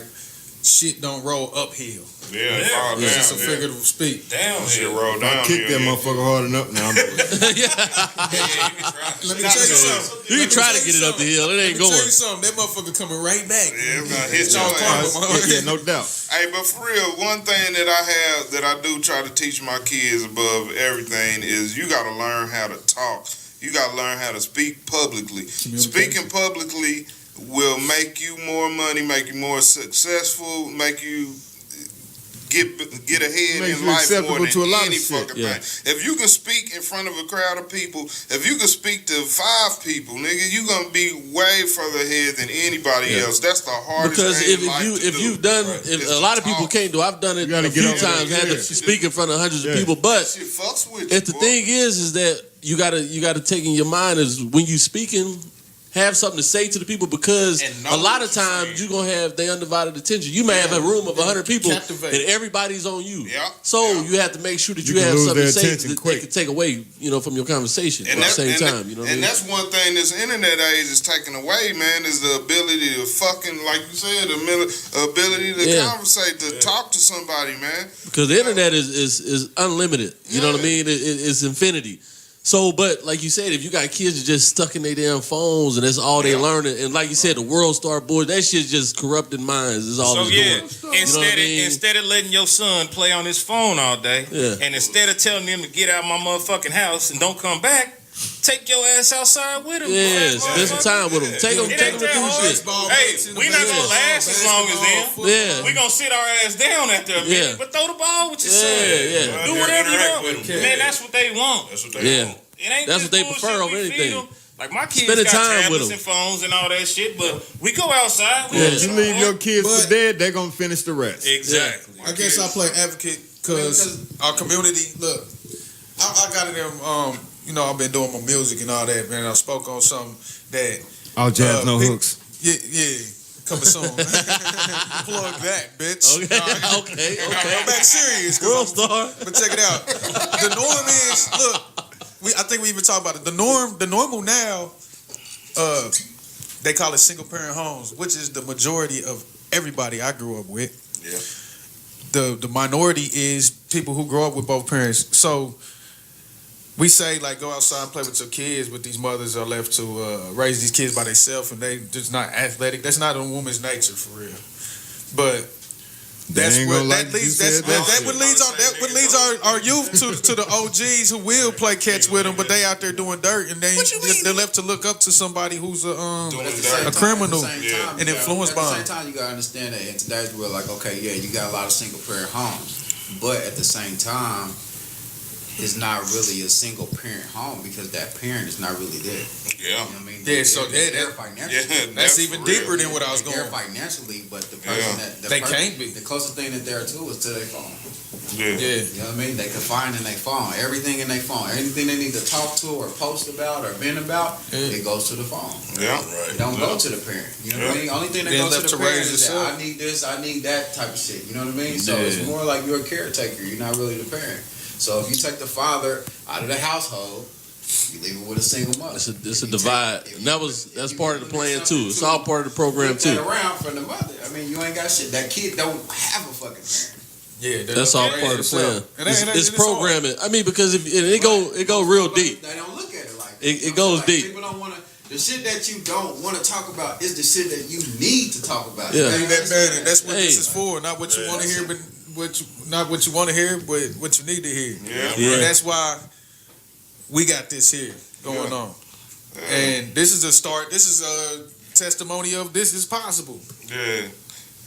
shit don't roll uphill. It's just a figurative speak. Damn, shit roll down. Kick that motherfucker hard enough now. Let me tell you something. You can try to get it up the hill. It ain't going. Let me tell you something. That motherfucker coming right back. Yeah, it's gonna hit your Yeah, no doubt. Hey, but for real, one thing that I do try to teach my kids above everything is you got to learn how to talk. You got to learn how to speak publicly. Speaking publicly will make you more money, make you more successful, make you get ahead in life more than any fucking thing. If you can speak in front of a crowd of people, if you can speak to 5 people, nigga, you gonna be way further ahead than anybody else. That's the hardest thing in life to do. If a lot of people can't do, I've done it a few times, had to speak in front of hundreds of people, but shit fucks with if the thing is that you gotta take in your mind is when you speaking, have something to say to the people because a lot of times you're going to have their undivided attention. You may have a room of 100 people and everybody's on you. So you have to make sure that you have something to say that they can take away, from your conversation at the same time. You know what I mean? That's one thing this internet age is taking away, man, is the ability to fucking, like you said, the ability to conversate, to talk to somebody, man. Because the internet is unlimited. You know what I mean? It's infinity. So, but like you said, if you got kids that just stuck in their damn phones and that's all they learning, and like you said, the world star boys, that shit's just corrupting minds. Is all it's doing. Instead of letting your son play on his phone all day, and instead of telling him to get out of my motherfucking house and don't come back, take your ass outside with him. Yeah, spend some time with him. Take them to do shit. Hey, we not gonna last as long as them. Yeah, we gonna sit our ass down after a minute, but throw the ball with your son. Yeah. Do whatever you want. Man, that's what they want. That's what they want. It ain't That's just what they bullshit prefer over we feed anything. them. Like my kids Spending got time with tablets them. and phones and all that shit, but we go outside. We Yeah, go to you the leave park. your kids But- for dead, they're gonna finish the rest. Exactly. I guess I play advocate because our community. Look, I got in them. You know, I've been doing my music and all that, man. I spoke on something that. All jazz, no people- hooks. Yeah. Coming soon. Plug that, bitch. Okay, All right? okay. I'm back serious. 'cause World I'm- star. But check it out. The norm is look. I think we even talked about it. The normal now. They call it single parent homes, which is the majority of everybody I grew up with. Yeah. The minority is people who grow up with both parents. So we say like go outside and play with your kids, but these mothers are left to raise these kids by themselves, and they just not athletic. That's not a woman's nature for real. But that's ain't what gonna that like leads. you said That that what leads our youth to the OGs who will play catch with them, but they out there doing dirt, and they're left to look up to somebody who's a criminal and influenced by At the them. same time, you gotta understand that in today's world, like, okay, yeah, you got a lot of single parent homes, but at the same time, it's not really a single parent home because that parent is not really there. Yeah. You know what I mean? Yeah, so they're financially. Yeah, That's even deeper than what I was They're going. financially, but the person They can't be. The closest thing that they're to is to their phone. Yeah. You know what I mean? They can find in their phone everything in their phone, anything they need to talk to or post about or vent about, it goes to the phone. Yeah. It don't go to the parent. You know what I mean? Only thing that Then goes left to to the parent raise is that yourself. I need this, I need that type of shit. You know what I mean? So it's more like you're a caretaker. You're not really the parent. So if you take the father out of the household, you leave it with a single mother. It's a divide, and that's part of the plan too. It's all part of the program Flip that too. around from the mother. I mean, you ain't got shit. That kid don't have a fucking parent. Yeah, That's all part of the plan. It's hard. programming. I mean, because if it go real deep. They don't look at it like that. It goes Like, deep. People don't want to. The shit that you don't want to talk about is the shit that you need to talk about. Yeah. You That understand matter. That's what Hey. this is for. Not what you want to hear, but not what you want to hear, but what you need to hear. Yeah. And that's why we got this here going on. And this is a start. This is a testimony of this is possible. Yeah.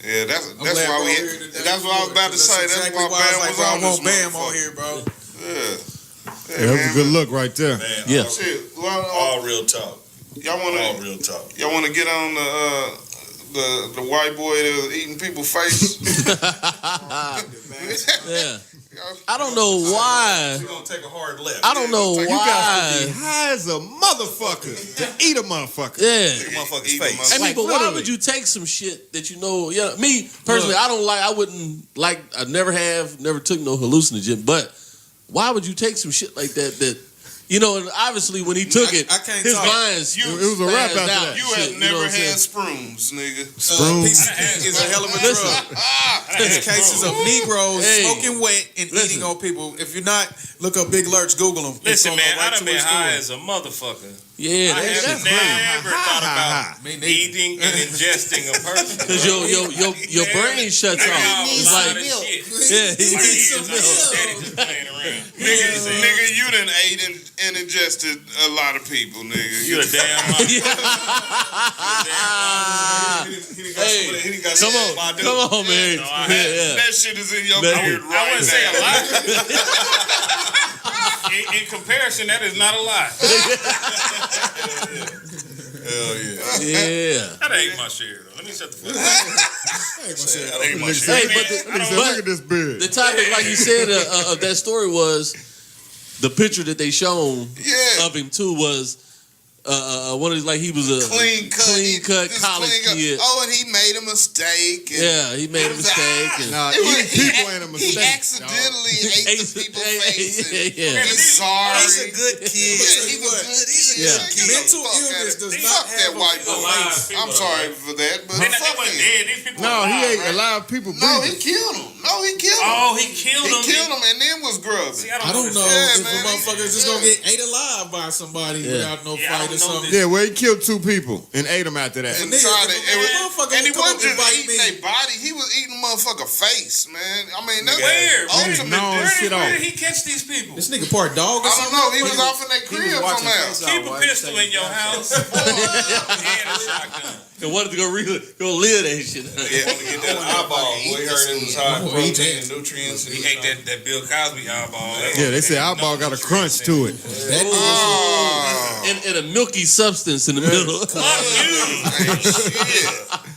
Yeah, that's I'm why glad we. we're here today. That's what I was about to say. That's exactly why why I was Bam like, was bro, I on want this Bam on motherfucker. here, bro. Yeah. Yeah, that was a good look right there. Man, Yeah. Shit. Well, all real talk. y'all All wanna real talk. get on the white boy that was eating people's face? Yeah. I don't know why. We're going to take a hard left. I don't know You got to be why. high as a motherfucker to eat a motherfucker. Yeah. Motherfucker's Eat face. I mean, Like, but why literally. would you take some shit that you know? Yeah, me personally, I wouldn't like. I never took no hallucinogen. But why would you take some shit like that? That you know, and obviously when he took it, I can't his talk. minds. It was a wrap spazzed after out that. You and have shit, know never what I'm saying? had sprooms, nigga. PCP is a hell of a drug. There's cases of Negroes Hey. smoking wet and eating on people. If you're not, look up Big Lurch, Google them. Listen, It's on man, the right I done to been his high story. as a motherfucker. Yeah, I that's have never thought about Me neither. eating and ingesting a person. because your brain shuts off. It's like yeah, he needs some milk. Daddy just playing around. Nigga, you done ate and ingested a lot of people, nigga. You a damn mother. Hey, come on, man. No, I Yeah. That shit is in your Man, beard I right wouldn't say a now. lot. In comparison, that is not a lot. Hell yeah. Yeah. That ain't my share, though. Let me shut the fuck up. That ain't my shit. Hey, but He said, look at this beard. the topic, like you said, of that story was the picture that they shown Yeah. of him too was one of these, like he was a Clean cut college kid. Oh, and he made a mistake. And Yeah, he made a mistake. And Nah, It was- eating people ain't a He mistake. accidentally ate the people's face. and yeah. He's sorry. He's a good kid. Yeah, he was good. He's a Yeah. good kid. Mental Fuck illness that. does Fuck not that have a white face. boy. I'm sorry for that, but They fuck wasn't him. dead. These people No, alive, he ate right? a lot of people No, he breathing. killed him. No, he killed him. Oh, he killed him. He killed him and then was grubbing. See, I don't know Yeah, if man. a motherfucker is just gonna get ate alive by somebody without no Yeah, I fight or know something. this. Yeah, well, he killed 2 people and ate them after that. And Nigga, tried to, motherfucker and he come up wasn't and bite just eating me. their body; he was eating motherfucker face, man. I mean, that's Where? ultimate. No, shit Where off. did he catch these people? This nigga part dog or I something? don't know. He was off in their He was crib watching somehow. Face Off Keep a while he pistol was in your taking house. And a shotgun. And wanted to go live that shit. Yeah, want to get that eyeball. Boy, he heard it was high I'm gonna eat protein that. and nutrients. He ate that Bill Cosby eyeball. Yeah, they say eyeball got a crunch to it. That And a milky substance in the middle. Fuck you.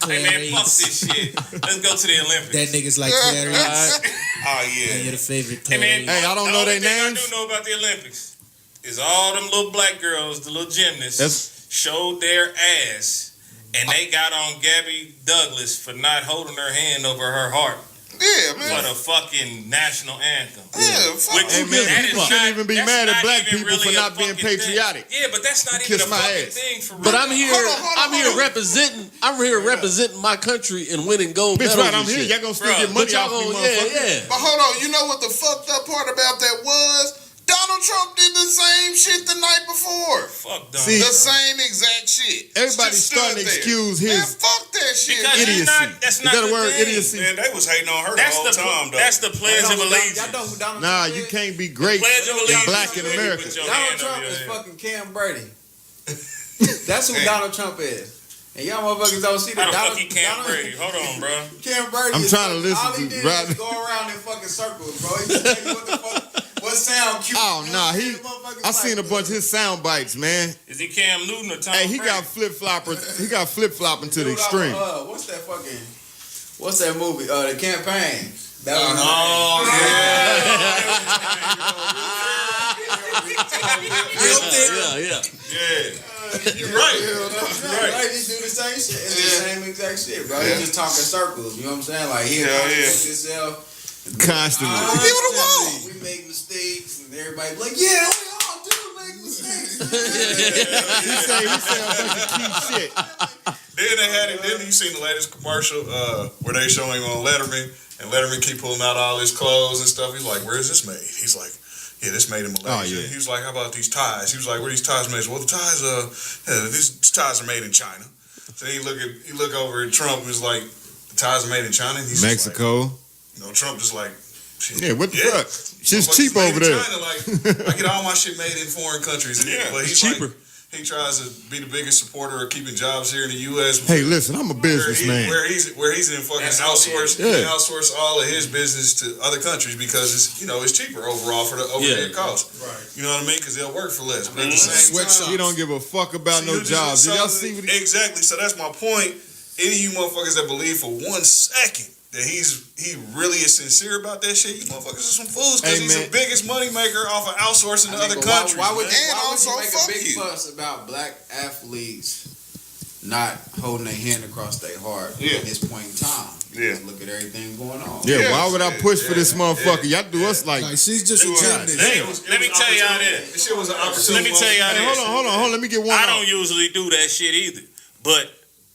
Hey man, fuck this shit. Let's go to the Olympics. that nigga's like Clarice. Oh, And you're yeah. the favorite Hey man, Hey, I don't know the their only thing names. I do know about the Olympics is all them little black girls, the little gymnasts, That's- showed their ass, and they got on Gabby Douglas for not holding her hand over her heart Yeah, for man. the fucking national anthem. Yeah, fuck Which Hey, you. man, that is people not- shouldn't even be that's mad at not black even people for really not a being fucking thing. patriotic. Yeah, but that's not Kiss even a my fucking ass. thing for real. But I'm here. Hold on. I'm here representing my country and winning gold Bitch, medals. right, I'm and here. shit. Y'all gonna still Bro, get money But y'all off me, gonna, motherfucker. But hold on, you know what the fucked up part about that was? Donald Trump did the same shit the night before. Fuck Donald See, The Trump. same exact shit. Everybody's Just stood starting to there. excuse Man, his fuck that shit. Because idiocy. that's Is not that a the word? thing. Idiocy. Man, they was hating on her the That's whole time, though. that's the Pledge of Allegiance. Y'all know who Donald Nah, Trump you is? can't be great Pledge of and Allegiance. black in You America. put your Donald hand Trump over your is head. fucking Cam Brady. That's who Donald Trump is. And y'all motherfuckers don't see How that. the fuck Donald, he Cam Donald- Brady? Hold on, bro. Cam Brady. I'm is trying to fucking- listen all he to did Brad- is go around in fucking circles, bro. He just tell you what the fuck, what sound cute. Oh, you know nah, what I'm he. saying? Motherfuckers I seen a like, bunch of his sound bites, man. Is he Cam Newton or Tom Hey, he Brady? got flip-floppers. He got flip-flopping to the dude, extreme. What's that fucking? What's that movie? The Campaign. That was Yeah. You're right. Right, he do the same shit. It's the same exact shit, bro. He just talking circles. You know what I'm saying? Like he contradict himself Constantly. constantly. We make mistakes, and everybody be like, "Yeah, we all do make mistakes." He say a bunch of cute shit. Then they had it. Then you seen the latest commercial where they show him on Letterman, and Letterman keep pulling out all his clothes and stuff. He's like, "Where is this made?" He's like, "Yeah, this made in Malaysia." Oh, yeah. He was like, "How about these ties?" He was like, "Where these ties made?" Well, the ties, these ties are made in China. So then he look over at Trump and was like, "The ties are made in China." And he's just Mexico. like, Trump just like, shit, Yeah, what the fuck? Shit's motherfuckers cheap made over in there. China, like, I get all my shit made in foreign countries. But he's cheaper. Like, he tries to be the biggest supporter of keeping jobs here in the U.S. Hey, listen, I'm a businessman. Where he's in fucking That's all he outsource, is. he can outsource all of his business to other countries because it's cheaper overall for the overhead cost. Right. You know what I mean? Because they'll work for less. But at the same Sweatshops. time, He don't give a fuck about see, no you just- jobs. Did y'all see what he... Exactly. So that's my point. Any of you motherfuckers that believe for 1 second that he really is sincere about that shit, you motherfuckers are some fools because Hey, he's man. the biggest moneymaker off of outsourcing to I mean, other but countries. Why would man. And you also, make a fuck big you. fuss about black athletes not holding their hand across their heart Yeah. at this point in time? Yeah. Just look at everything going on. Yeah, why would I push for this motherfucker? Y'all do us like... Like she's just a God gymnast. damn. Let me tell y'all this. This shit was an opportunity. Let me tell y'all Hey, this. hold on. Let me get one I out. don't usually do that shit either. But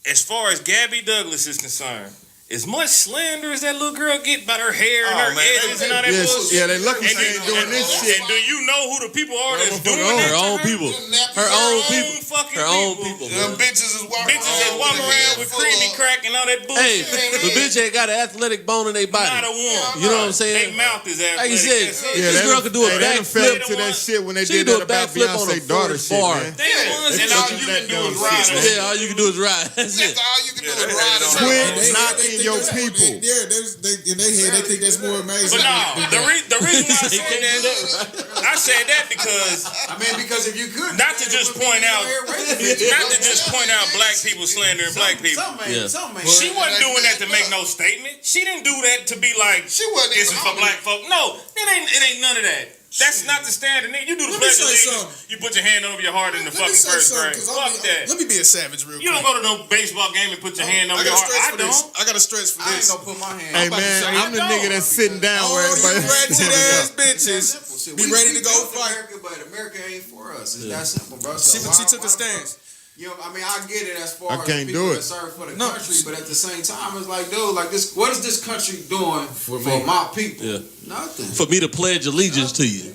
as far as Gabby Douglas is concerned, as much slander as that little girl get by her hair and Oh, her man, edges and all that Yes, bullshit. yeah, they lucky she And ain't doing this shit. And do you know who the people are that's Motherfucker doing own. that? Her to own people. Her own people. Fucking Her own people. people. Them bitches is walking Bitches that walk around with creamy crack and all that Hey, bullshit. the bitch ain't got an athletic bone in their body. Not a one. You know what I'm They saying? mouth is Like athletic. you said, That's it. Yeah, this girl could do a they done fell backflip. to that shit when they She did do that a about backflip on a Beyonce daughter fourth shit, bar. man. They the ones And that all do you that can do dumb is shit. ride them. Yeah, all you can do is ride. That's That's it. all you can do Yeah, is they ride had it them. on Twin They- not They in think your that's- people. In their head, they think that's more amazing. But no, the reason why I He said can't do that, I said that because I mean, because if you could, Not to just point out- not to just point out black people slandering black people. Yeah. She wasn't doing that to make no statement. She didn't do that to be like, She wasn't this even is for on black folk. No, it ain't none of that. That's not the standard. You do the Let me pledge of say allegiance, something. you put your hand over your heart in the Let me fucking say first something, grade. 'cause Fuck that. let me be a savage real quick. You don't go to no baseball game and put your hand over I your got a heart. stretch I for this. don't. I got a stretch for I ain't this. gonna put my hand. Hey, I'm about to man, say, I'm the nigga that's sitting down where Oh, you everybody... ratchet ass It's that bitches. simple. Shit, Be we ready to go built fight. America, but America ain't for us. It's that simple, bro. She So took why a the stance. fuck- You know, I mean, I get it as far I can't as people do it. that serve for the No. country, but at the same time, it's like, dude, like this. What is this country doing for me. my people? Yeah. Nothing. For me to pledge allegiance to you.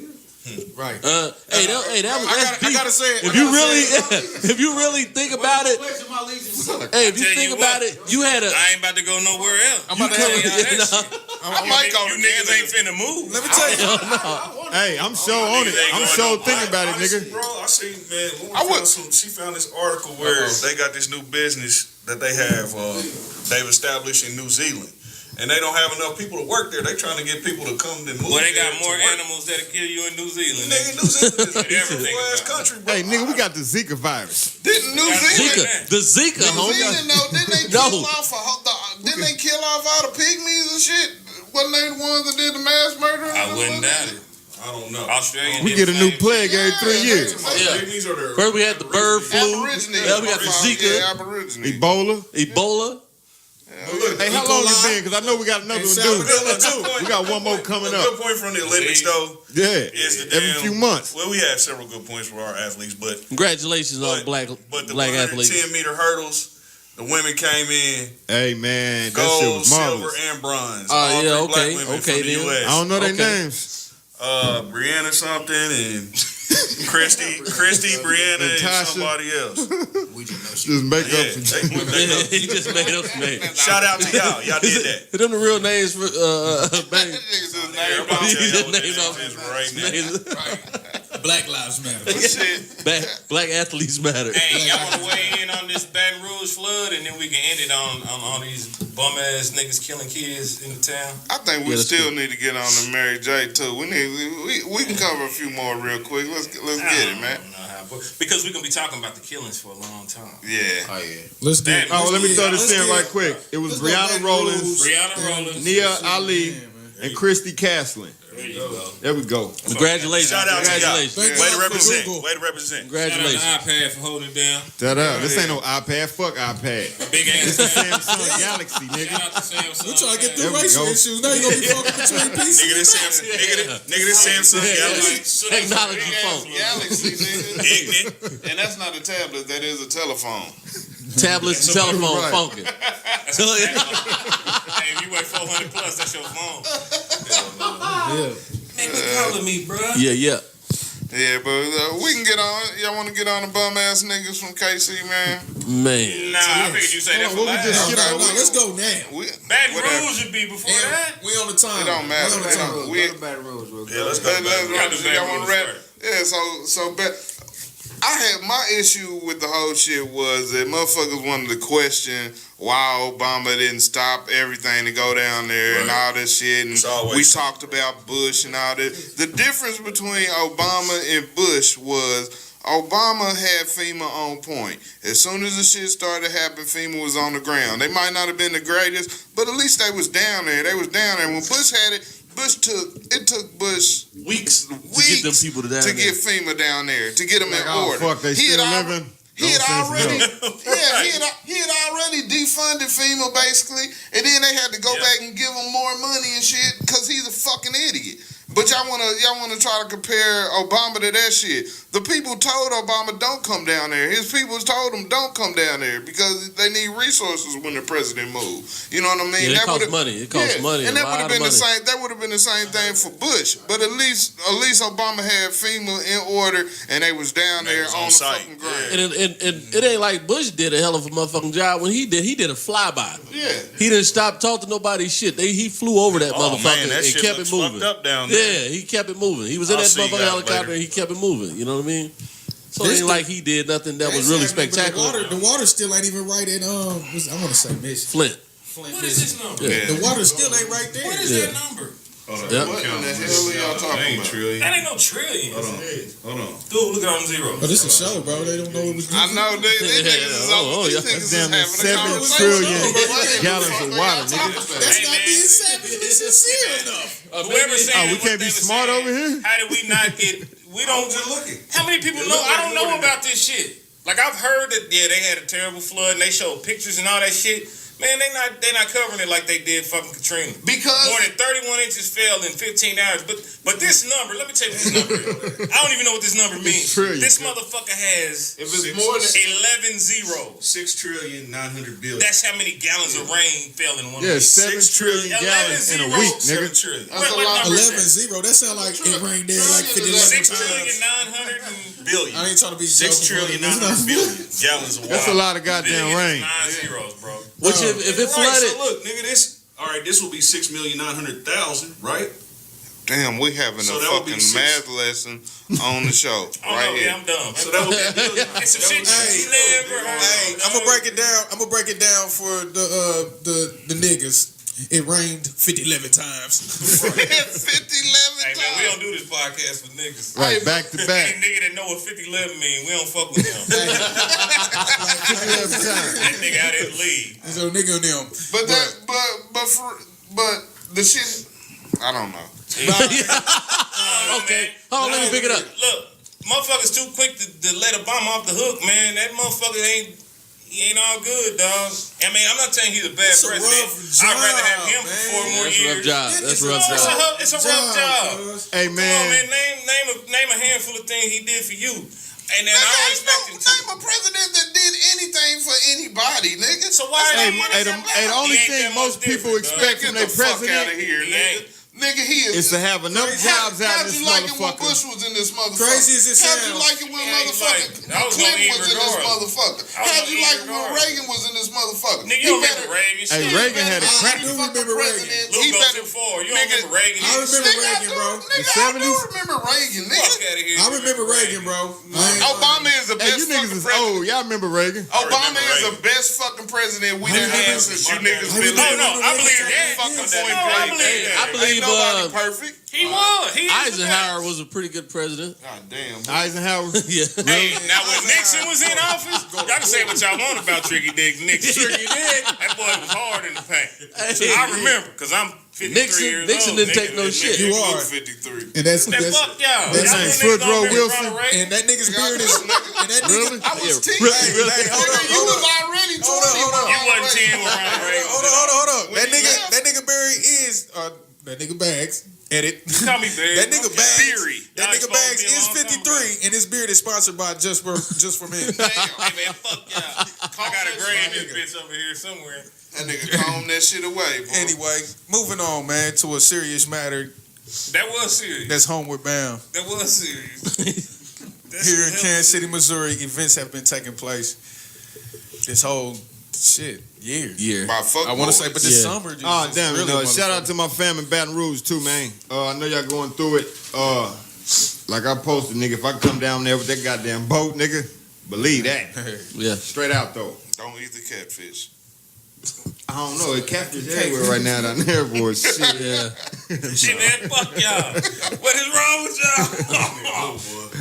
Right. Hey, that's I gotta say it. if you really think about it, hey, if you think about it, you had a. I ain't about to go nowhere else. I'm about to tell have y'all that shit. I might go You to niggas Canada. ain't finna move. Let me tell you. Hey, I'm sure on it. I'm sure thinking about it, nigga. Bro, I seen, man, she found this article where they got this new business that they have, they've established in New Zealand. And they don't have enough people to work there. They trying to get people to come and move. Well, they got there more to work. animals that'll kill you in New Zealand. Nigga, New Zealand is a Everything beautiful ass about country, bro. Hey, nigga, we got the Zika virus. Didn't New Zealand? The Zika, New homie. Zealand, though, didn't they No. kill off? Didn't they kill off all the pygmies and shit? Wasn't they the ones that did the mass murder? I wouldn't doubt it. I don't know. Australia. We did get a the new same plague shit. every 3 years. Yeah. These are the First we had the bird flu. Aborigines. Yeah, we got the Zika, Yeah, Aborigines. Ebola. Hey, how long you been? Because I know we got another one due. We got one more coming A up. good point from the Olympics, though, Yeah, is the every damn, few months. Well, we have several good points for our athletes, but Congratulations on black the black athletes. 110-meter hurdles, the women came in Hey, man, that shit gold, was silver, marvelous. and bronze. Oh, All yeah, three okay, black women okay, from the then. U.S. I don't know their Okay. names. Brianna something and Christy, Brianna, and Tasha. somebody else. We just know she Just make Yeah, up for they- He just made up some names. shout out to y'all. Y'all did that. Them the real names for bang. Niggas just named Everybody off. He tell y'all just what their named off names is right now. Black Lives Matter. Shit. Black athletes matter. Hey, y'all want to weigh in on this Baton Rouge flood, and then we can end it on all these bum ass niggas killing kids in the town. I think we Yeah, that's still need to get on the Mary J too. We can cover a few more real quick. Let's get it, man. I don't know how, because we're gonna be talking about the killings for a long time. Yeah. Oh yeah. Let's do it. Oh, let me throw this Let's in get- right quick. It was let's go Brianna Baton Rollins, Rouge. Brianna Rollins. Nia Ali, and Christy Castlin. There you go. There we go. Congratulations. Shout out to y'all. Congratulations. Thank Way to God for represent. Google. Way to represent. Shout out Congratulations. to iPad for holding it down. This ain't no iPad. Fuck iPad. Big It's ass. the Samsung Galaxy, nigga. Shout out to Samsung. We're trying to get There through we racial go. issues. Now you gonna be fucking between pieces. Nigga, this Samsung. Nigga, this Samsung Galaxy. Technology phone. Galaxy, nigga. Ignorant. And that's not a tablet. That is a telephone. Tablets and telephone Right. funky. Hey, if you weigh 400 plus, that's your phone. Man, quit calling me, bro. Yeah. Yeah, but we can get on. Y'all want to get on the bum ass niggas from KC, man? Man. Nah, I figured you say that for What we last. just Okay, get on? we- Let's go now. Baton whatever. Rouge would be before And that. we on the time. It don't matter. We on the It time. don't- Go we- to Baton Rouge real quick. Yeah, let's go. Y'all want to rap? first. Yeah, so I had my issue with the whole shit was that motherfuckers wanted to question why Obama didn't stop everything to go down there and all this shit. And It's always we something. talked about Bush and all that. The difference between Obama and Bush was Obama had FEMA on point. As soon as the shit started happening, FEMA was on the ground. They might not have been the greatest, but at least they was down there. They was down there. When Bush had it, it took Bush Weeks to get them people to down to there. get FEMA down there, to get them in Oh, order. fuck, they He had still al- living? He had Don't already, sense he had already defunded FEMA basically, and then they had to go back and give him more money and shit because he's a fucking idiot. But y'all wanna try to compare Obama to that shit. The people told Obama don't come down there. His people told him don't come down there because they need resources when the president moves. You know what I mean? Yeah, it That costs would've- money. It costs money. and a that would lot have of been the money. same. That would have been the same thing for Bush. But at least Obama had FEMA in order, and they was down They there was on on the site, fucking ground. And it ain't like Bush did a hell of a motherfucking job when he did a flyby. Yeah. He didn't stop talking to nobody's shit. He flew over that Oh, motherfucker man, that and shit kept looks it moving. fucked up down there. Yeah, he kept it moving. He was in I'll that see you motherfucking guys helicopter later. and he kept it moving. You know what I mean? So it This ain't the- like he did nothing that was really spectacular. The water still ain't even right at I want to say Michigan. Flint. What is this number? Yeah. The water still ain't right there. What is Yeah. that number? Yeah. What in the hell are y'all talking about? Trillion. That ain't no trillion. Hold on. Dude, look at all them zeros. But it's a show, bro. They don't know what was. I know these niggas is over. These That's niggas is damn near having a 7 conversation. trillion What gallons the of fuck water, y'all talking nigga. about? That's Hey, not man. being savagely sincere enough. Whoever said Oh, we what can't they be were smart saying, over here? How did we not get? We don't. How many people know? I don't know about this shit. Like I've heard that they had a terrible flood and they showed pictures and all that shit. Man, they not covering it like they did fucking Katrina. Because more than 31 inches fell in 15 hours. But this number, let me tell you what this number is. I don't even know what this number means. This motherfucker has if it's more than 11 zeros. 6,900,000,000,000. That's how many gallons of rain fell in one week. 7 trillion gallons in a week, nigga. 7 trillion. That's a lot. 11-0. That sound like it rained there like 50 6 times. trillion 900 billion. I ain't trying to be 6 trillion 900,000,000,000 gallons of water. That's a lot of goddamn rain. 9 zeros, bro. Which if it flooded, so look, nigga, this will be 6,900,000, right? Damn, we having So a that would be fucking math lesson on the show right here. Yeah, I'm dumb. So that would be a billion. It's some shit you never heard. Hey, I'm gonna break it down for the niggas. It rained 50-11 times. 50-11 Hey man, we times. don't do this podcast for niggas. Right, back to back. Any nigga that know what 50-11 mean, we don't fuck with him. 50-11 times. That nigga out in the league. There's a nigga in them. But the shit, I don't know. okay. Hold on, let me pick it up. Look, motherfuckers too quick to let Obama off the hook, man. That motherfucker ain't all good, dog. I mean, I'm not saying he's a bad president. I'd rather have him for 4 more That's a years. rough job. That's a rough job. It's a rough job. Hey, Come on, man. man. Name a handful of things he did for you. And then I don't expect him to. Name a president that did anything for anybody, nigga. So why The only thing most people expect from their Get the fuck out president of here, nigga. Nigga, he is to have enough jobs out of this How'd you like it when motherfucker. Bush was in this motherfucker? Crazy as it How'd you sounds. like it when I was Clinton was in this regardless. motherfucker? I was How'd gonna you eat like it when regardless. Reagan was in this motherfucker? Nigga, you don't remember Reagan? Hey, Reagan had a crack. I do remember Reagan. Luke He go better. too far. You don't remember Reagan? I remember Reagan, bro. Nigga, The I do 70s? remember Reagan, Fuck nigga. out of here. I remember Reagan, bro. Obama is the Hey, best you niggas fucking is president. old. Y'all remember Reagan? Obama is Reagan. the best fucking president we done had since you niggas been Oh, living. no, I believe that. Fucking No, point I blank. believe that. I believe Ain't nobody perfect. He was. He is the Eisenhower was a pretty good president. God damn. Eisenhower. Yeah. best. Hey, now when Nixon was in office, y'all can say what y'all want about Tricky Dick Nixon. Tricky Dick, that boy was hard in the paint. I remember, because I'm 53 years Nixon old. didn't take no shit. You are. 53. And that's Man, fuck y'all. that's Y'all named niggas don't Woodrow remember Wilson. Ronald Reagan? and that nigga's beard is and that nigga. Really? I was 10. Really? Hey, hold Nigga, up, you hold was up. already 20. Hold up, hold up. You wasn't 10 when Ronald Reagan was in office. Hold up. When he left. That nigga Barry is that nigga Bags. Edit. Call me Barry. That nigga Bags. Theory. That Y'all nigga exposed Bags me a is long time 53, and his beard is sponsored by Just for Men. Damn, hey man, fuck y'all. I got a gray in this bitch over here somewhere. That nigga combed that shit away, boy. Anyway, moving on, man, to a serious matter That was serious. that's homeward bound. That was serious. Here in Kansas City, Missouri, events have been taking place this whole year. By fuck I want to boys. say, but this Yeah. summer. Oh, damn it. Shout out to my fam in Baton Rouge, too, man. I know y'all going through it. Like I posted, nigga, if I come down there with that goddamn boat, nigga, believe that. Yeah. Straight out, though. Don't eat the catfish. I don't know. It catfish everywhere right now down there, boy. Shit. Yeah. Shit, man, fuck y'all. What is wrong with y'all?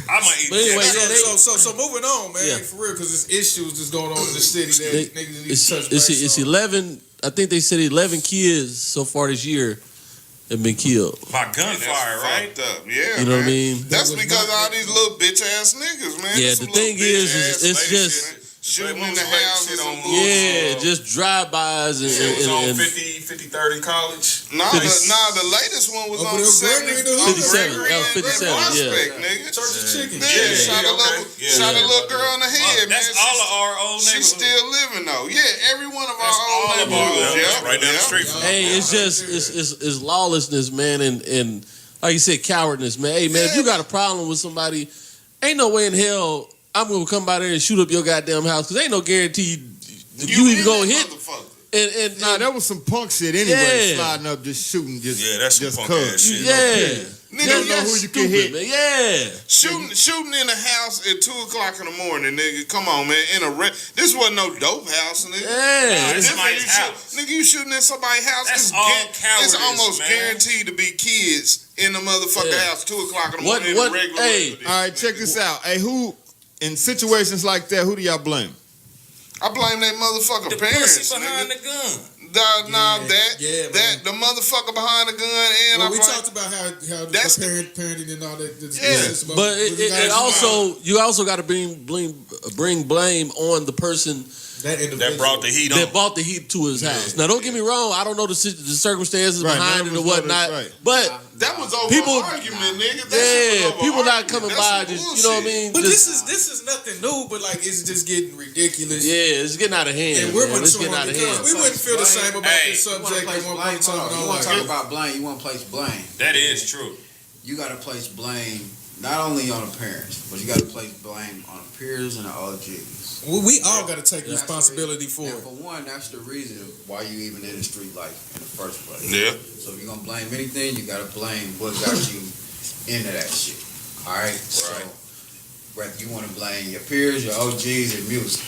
I might eat But anyway, that. yeah, they, So moving on, man, Yeah. for real, because there's issues that's going on in the city that They- niggas need it's, to touch it's, base it's on. 11. I think they said 11 kids so far this year have been killed. By That's know right? fucked up. Yeah, You know man. what I mean? That's That was because not- all these little bitch ass niggas, man. Yeah, Some the little thing bitch is ass it's lady just- shit. Shooting in Most the of the lady houses shit on and Google. Yeah, just drive-bys and, It was on and 53rd in college. Nah, the latest one was Over on there, 70. Gregory, the on 57. Gregory That was and 57, yeah. Prospect, nigga. Church of Chicken. Yeah, shot a okay. little, Yeah, shot a yeah. little girl in the head, man. That's all of our old She's neighborhoods. still living though. Yeah, every one of That's our old all of our neighborhoods. old- Yeah, that's right down the street from hey, it's just it's lawlessness, man, and like you said, cowardness, man. Hey, man, if you got a problem with somebody, ain't no way in hell I'm gonna come by there and shoot up your goddamn house because ain't no guarantee you even gonna hit. And Nah, that was some punk shit anyway. Yeah. Sliding up, just shooting, just Yeah, that's some just punk cuz. ass shit. yeah. You don't know who you can hit. Man. Yeah. Shooting in the house at 2:00 in the morning, nigga. Come on, man. This wasn't no dope house, nigga. Yeah. It's This somebody's nigga house. Nigga, you shooting in somebody's house. That's it's all It's cowardice, almost man. guaranteed to be kids in the motherfucking Yeah. house 2:00 in the What- morning. what- in the regular hey, way. All right, check this out. Hey, who, in situations like that, who do y'all blame? I blame that motherfucking The parents, pussy behind nigga. the gun. That the motherfucker behind the gun and Well, I we blame. talked about how That's the parenting and all that. Yeah. But it also you also got to bring blame on the person that brought the heat on. That brought the heat to his house. Now, don't get me wrong. I don't know the circumstances behind it or whatnot. But that was over people, argument, nigga. People not coming by just, you know what I mean? But this is nothing new, but like it's just getting ridiculous. Yeah, it's getting out of hand. And we're it's getting out of hand. We wouldn't feel the same about this subject at one point in time. You want to talk about blame, you want to place blame. That is true. You got to place blame not only on the parents, but you got to place blame on the peers and the OGs. Well, we all got to take responsibility for it. For one, that's the reason why you even in the street life in the first place. Yeah. So if you're going to blame anything, you got to blame what got you into that shit. All right? So whether you want to blame your peers, your OGs, your music.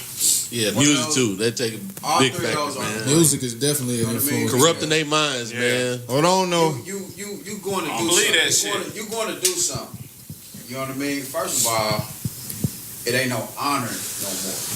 Yeah, music too. They take a big factor, man. Music is definitely an influence. Corrupting their minds, man. Hold on, no. You going to do something. You going to do something. You know what I mean? First of all, it ain't no honor no more.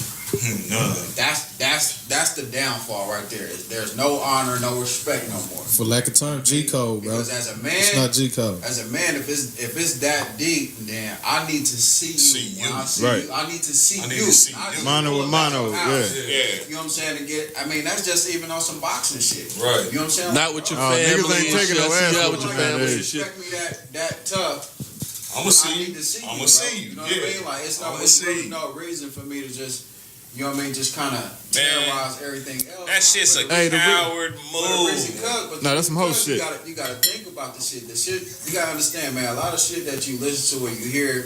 That's the downfall right there. There's no honor, no respect no more. For lack of term, G code, bro. Because as a man, it's not G code. As a man, if it's that deep, then I need to see you. When I see you, I need to see you. Mano with mano, You know what I'm saying? I mean, that's just even on some boxing shit. Right. You know what I'm saying? Not with your family. Niggas ain't taking no ass. Yeah, with your family. Respect me that tough. I'ma see I you. need to see I'ma you. see you. You know what I mean? Like it's really no reason for me to just, you know what I mean, just kind of terrorize everything else. That shit's a coward move. No, that's some whole shit. You gotta think about the shit. The shit you gotta understand, man. A lot of shit that you listen to or you hear,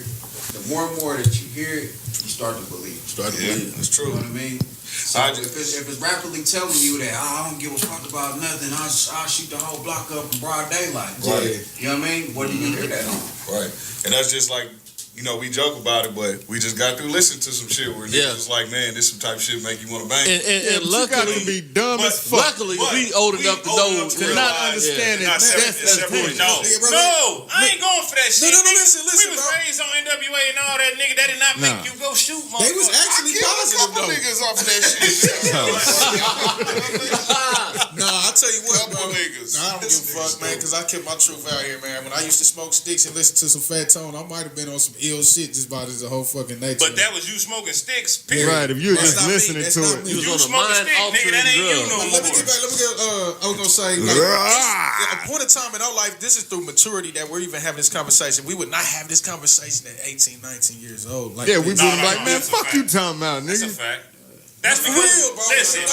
the more and more that you hear it, you start to believe. That's true. You know what I mean? So if it's rapidly telling you that I don't give a fuck about nothing, I'll shoot the whole block up in broad daylight. Right. You know what I mean? What do you hear that on? Right. And that's just like, you know, we joke about it, but we just got through listening to some shit where niggas just like, man, this some type of shit make you want to bang. And you got to luckily, be dumb as fuck. Luckily, we old enough to know to not understand it. No, I ain't going for that shit. No, listen, we was bro. raised on NWA and all that, nigga. That did not make you go shoot, motherfucker. They was actually positive, though. Niggas off of that shit. Nah, I tell you what, bro. Niggas. I don't give a fuck, man, because I kept my truth out here, man. When I used to smoke sticks and listen to some Fat Tone, I might have been on some ill shit just by this whole fucking nature. But that was you smoking sticks, period. Right, if you were just listening to it. you was on a smoking stick, nigga, that ain't you no more. Let me get back. I was gonna say, like, at a point in time in our life, this is through maturity that we're even having this conversation. We would not have this conversation at 18, 19 years old. Like, Yeah, we would be like, man, that's a fuck fact. you talking about, That's a nigga. fact. That's because, real, bro. listen,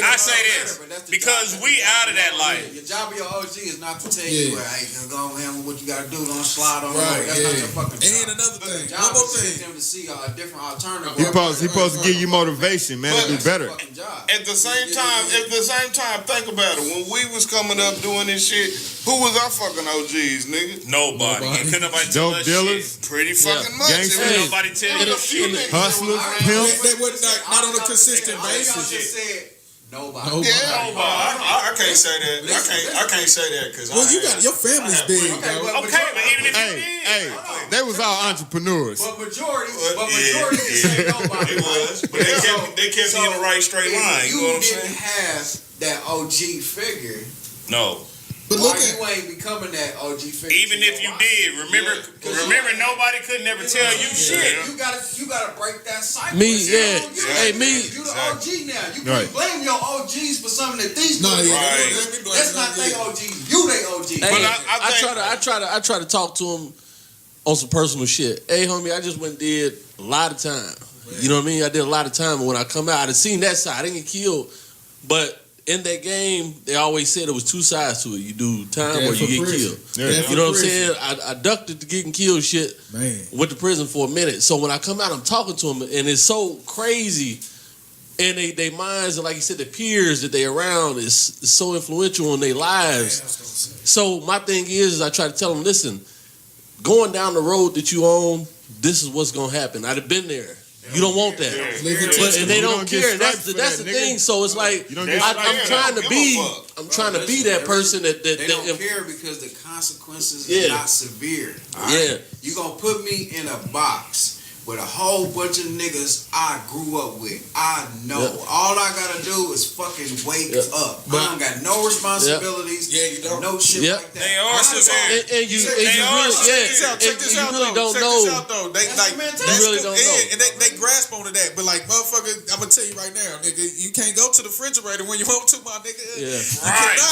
I say this, because we out of that life. Your job of your OG is not to tell you, hey, go handle what you gotta do, don't slide on the road. That's not your fucking job. And another thing, Your one job more is to thing. get them to see a different alternative. He supposed to give you motivation, man, to do better. At the same time, think about it. When we was coming up doing this shit, who was our fucking OGs, nigga? Nobody. Couldn't nobody tell Dope us dealers, shit. Pretty fucking much. Gangsters. Couldn't nobody tell you shit. hustlers, pimps. That was not on a consistent basis. Just said nobody. Yeah. I can't say that. I can't say that because Well, you got your family's big, bro. Okay, but even if you did. Hey, they was all entrepreneurs. But majority can say nobody. it was, but they kept me in the right straight line. You know what I'm didn't saying? have that OG figure. No. But Why look at you ain't becoming that OG figure? Even if you did, remember nobody could never tell you shit. You gotta break that cycle. Me, You yeah. don't get Hey, it. me. You the OG now. You Right. can't blame your OGs for something that these. No, people yeah, do. That's not they OGs. You they OG. Hey, But I try to talk to him on some personal shit. Hey, homie, I just went and did a lot of time. You know what I mean? I did a lot of time, and when I come out, I done seen that side. I didn't get killed, but in that game, they always said it was two sides to it. You do time or you get killed. Yeah. You know what I'm saying? I ducked the getting killed shit. Man. Went to prison for a minute. So when I come out, I'm talking to them, and it's so crazy. And they minds, and like you said, the peers that they around is so influential in their lives. So my thing is I try to tell them, listen, going down the road that you own, this is what's gonna happen. I'd have been there. You don't want that, and they don't care. That's the thing. So it's like I'm trying to be that person that They don't care because the consequences Yeah. is not severe. All right? Yeah. You gonna put me in a box with a whole bunch of niggas I grew up with. I know. All I gotta do is fucking wake up. I don't got no responsibilities. Yeah, you don't. No shit like that. They are severe. And you really don't know. They really don't know. And they grasp onto that. But like, motherfucker, I'm gonna tell you right now, nigga, you can't go to the refrigerator when you want to, my nigga. Yeah.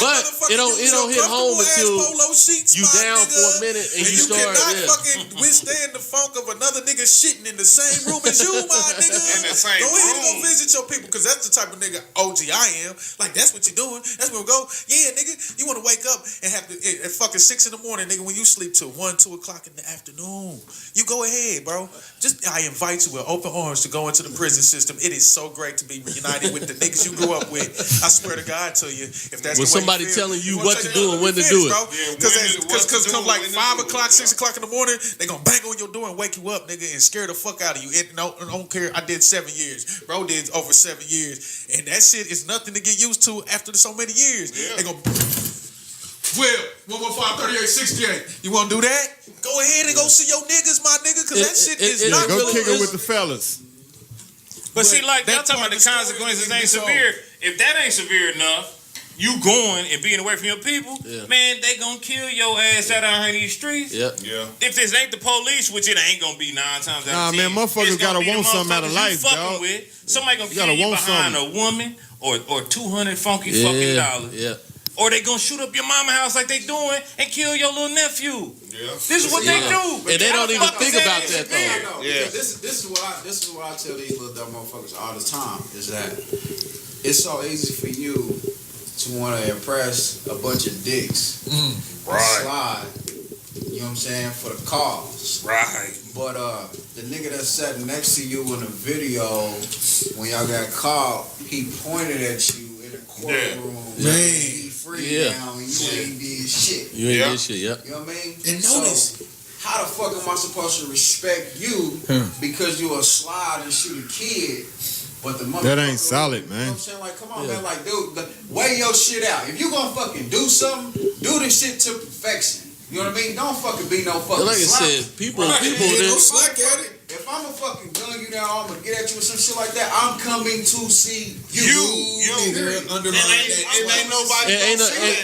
But it don't hit home until you down for a minute and you start. cannot fucking withstand the funk of another nigga shitting in the same room as you, my nigga. In the same go ahead and room. go visit your people, because that's the type of nigga OG I am. Like, that's what you're doing. That's where we go. Yeah, nigga, you want to wake up and have to at fucking 6 in the morning, nigga, when you sleep till 1, 2 o'clock in the afternoon. You go ahead, bro. I invite you with open arms to go into the prison system. It is so great to be reunited with the niggas you grew up with. I swear to God to you, if that's with the way somebody you feel, telling you what to do and when to do it. Because come like 5 o'clock, 6 o'clock in the morning, they gonna bang on your door and wake you up, nigga, and scare the fuck out of you. I don't care. I did 7 years. Bro did over 7 years. And that shit is nothing to get used to after so many years. Yeah. They gonna Will 115-38-68. You wanna do that? Go ahead and go see your niggas, my nigga, because that shit is not go really kick it with the fellas. But see, like y'all talking about the consequences ain't severe. If that ain't severe enough, you going and being away from your people, man, they gonna kill your ass out on these streets. Yeah. If this ain't the police, which it ain't gonna be 9 times out of 10. Nah, man, motherfuckers gotta want something out of life, dog. Somebody gonna kill you behind a woman or 200 funky fucking dollars. Yeah. Or they gonna shoot up your mama house like they doing and kill your little nephew. Yeah. This is what they do. And they don't even think about that though. Yeah. This is what I tell these little dumb motherfuckers all the time, is that it's so easy for you to want to impress a bunch of dicks. Slide. You know what I'm saying? For the cause. Right. But the nigga that sat next to you in the video when y'all got caught, he pointed at you in the courtroom. Man. Free now, and you ain't did shit. You ain't did shit, yep. You know what I mean? And notice, how the fuck am I supposed to respect you because you a slide and shoot a kid? But the motherfucker, that ain't solid, man. You know what I'm saying? Like, come on, man. Like, dude, weigh your shit out. If you gonna fucking do something, do this shit to perfection. You know what I mean? Don't fucking be no fucking like slack. I said, people don't slack at it. If I'm a fucking gun you down, I'm gonna get at you with some shit like that. I'm coming to see you. It ain't nobody.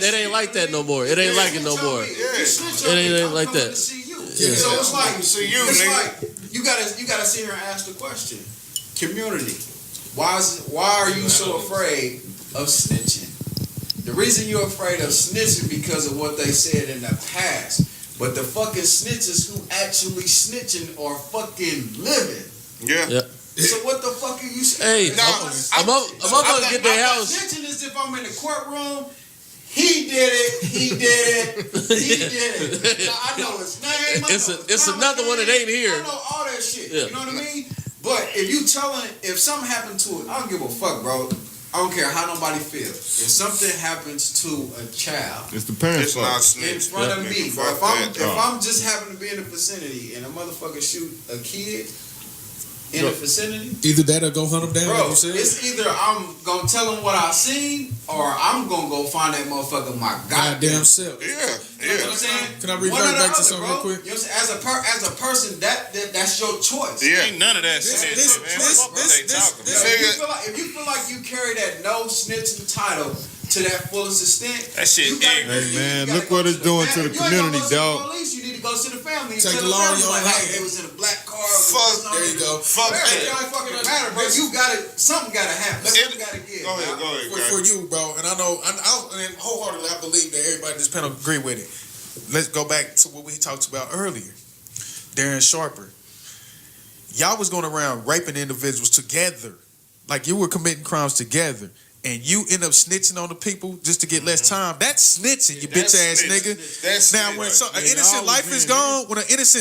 It ain't like that no more. It ain't like it no more. It ain't like that. So it's like, you gotta sit here and ask the question. Community, why are you so afraid of snitching? The reason you're afraid of snitching because of what they said in the past. But the fucking snitches who actually snitching are fucking living. Yeah. So what the fuck are you saying? Hey, I'm gonna get their house. Snitching is if I'm in the courtroom. He did it. Now, I know his name. It's another one that ain't here. I know all that shit. Yeah. You know what I mean? But if something happened to it, I don't give a fuck, bro. I don't care how nobody feels. If something happens to a child, it's the parents' fault. In front of me. Bro. If I'm just happen to be in the vicinity and a motherfucker shoot a kid in the vicinity, either that or go hunt him down. Bro, it's either I'm gonna tell him what I seen or I'm gonna go find that motherfucker my goddamn self. Yeah. You know what I'm saying? Can I revert back to something real quick? You know what I'm saying? As a person, that's your choice. Yeah. Ain't none of that shit. If you feel like you carry that no snitching title to that fullest extent, that shit. Hey man, look what it's doing to the community, dog. You need to go to the family. Take the law in your hand. Hey, they was in a black car. There you go. Fuck that. It don't fucking matter, bro. You gotta. Something gotta happen. Something gotta give. Go ahead. For you, bro, and I know, and wholeheartedly, I believe that everybody in this panel agree with it. Let's go back to what we talked about earlier. Darren Sharper. Y'all was going around raping individuals together. Like you were committing crimes together. And you end up snitching on the people just to get less time. That's snitching, you bitch ass nigga. Now, when an innocent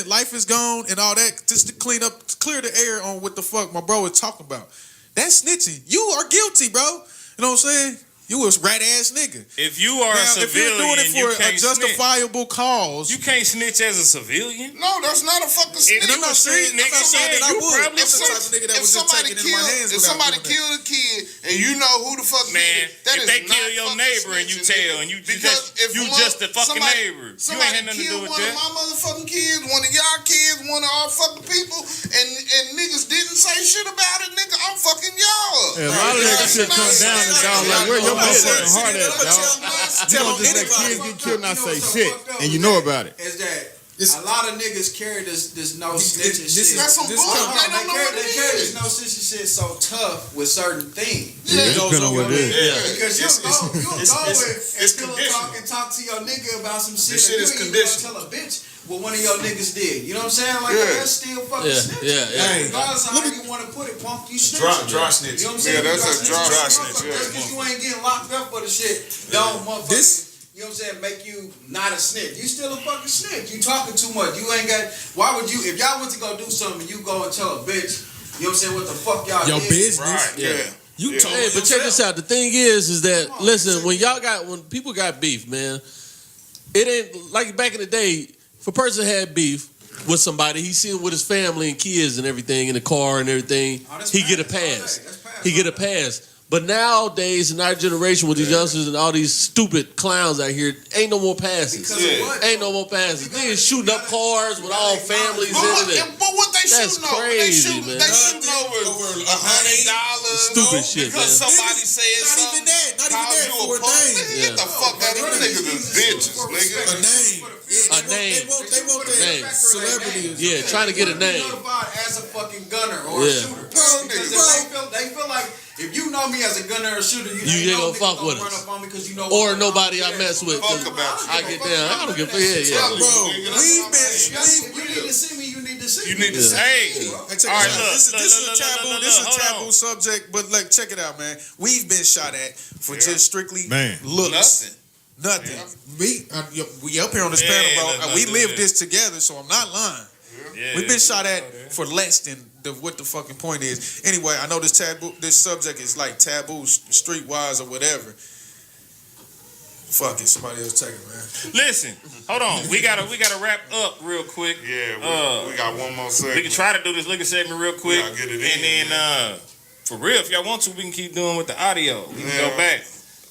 life is gone, and all that, just to clear the air on what the fuck my bro is talking about. That's snitching. You are guilty, bro. You know what I'm saying? You was rat ass nigga. If you are a Now, if civilian, you're doing it for you a can't justifiable cause, snitch. You can't snitch as a civilian. No, that's not a fucking snitch. and I'm not saying that I would. I'm the If type of nigga that was just taking it in my hands. If somebody killed a kid and you know who the fuck Man, did it, that if is they not kill your fucking neighbor and you snitching, tell nigga. and you Because if just the fucking neighbor, you ain't had nothing to do with one that. of my motherfucking kids, one of y'all kids, one of our fucking people, and niggas didn't say shit about it, nigga, I'm fucking y'all. Yeah, a lot of that shit come down to dog. Like, where your motherfucking heart at, dog? You don't just let kids get killed and not say shit, and you know about it. Is that a lot of niggas carry this no snitching shit. That's some bullshit. They don't know what it They carry is. this no snitching shit so tough with certain things. Yeah, depending on what it is. Because you'll go and talk to your nigga about some shit. This shit is and you ain't conditional. gonna tell a bitch what one of your niggas did. You know what I'm saying? Like that's still fucking snitching. Yeah. Regardless of how you want to put it, punk, you snitching. Dry snitch. You know what I'm saying? Yeah, that's a dry snitch. Just because you ain't getting locked up for the shit, don't motherfucker. You know what I'm saying? Make you not a snitch. You still a fucking snitch. You talking too much. You ain't got. Why would you? If y'all went to go do something, you go and tell a bitch. You know what I'm saying? What the fuck y'all your did? business. Right, yeah. You told Hey, but check this out. The thing is that listen, when people got beef, man, it ain't like back in the day. If a person had beef with somebody, he seen it with his family and kids and everything in the car and everything, he get a pass. He get a pass. But nowadays, in our generation, with these youngsters and all these stupid clowns out here, ain't no more passes. Ain't no more passes. Niggas shooting up cars with all families in it. But what they That's shooting over? crazy, man. They shooting over $100. Stupid shit, because man. somebody said something. Not even that for a name. Get the fuck out of here. Niggas is bitches, nigga. A name. A name. They want Name. that celebrity. Yeah, trying to get a name. Notified as a fucking gunner or a shooter. Because they feel like if you know me as a gunner or a shooter, you ain't gonna fuck with run us. up on me because you know Or nobody I mess with. Fuck about you. I get down. I don't give a yeah. Bro, we've been. If you need to see me, you need to see me. You need to say. Hey, All right, look, this is a look, taboo. look, This is a hold taboo on. subject, but like, check it out, man. We've been shot at for just strictly Man. looks. Nothing. We up here on this Yeah, panel, bro. no, We no, live yeah. this together, so I'm not lying. Yeah, We've been shot at yeah. for less than what the fucking point is. Anyway, I know this subject is like taboo, streetwise or whatever. Fuck it, somebody else take it, man. Listen, hold on. We gotta wrap up real quick. Yeah, we got one more segment. We can try to do this liquor segment real quick, Yeah, get it and in, then for real, if y'all want to, we can keep doing with the audio. We can go back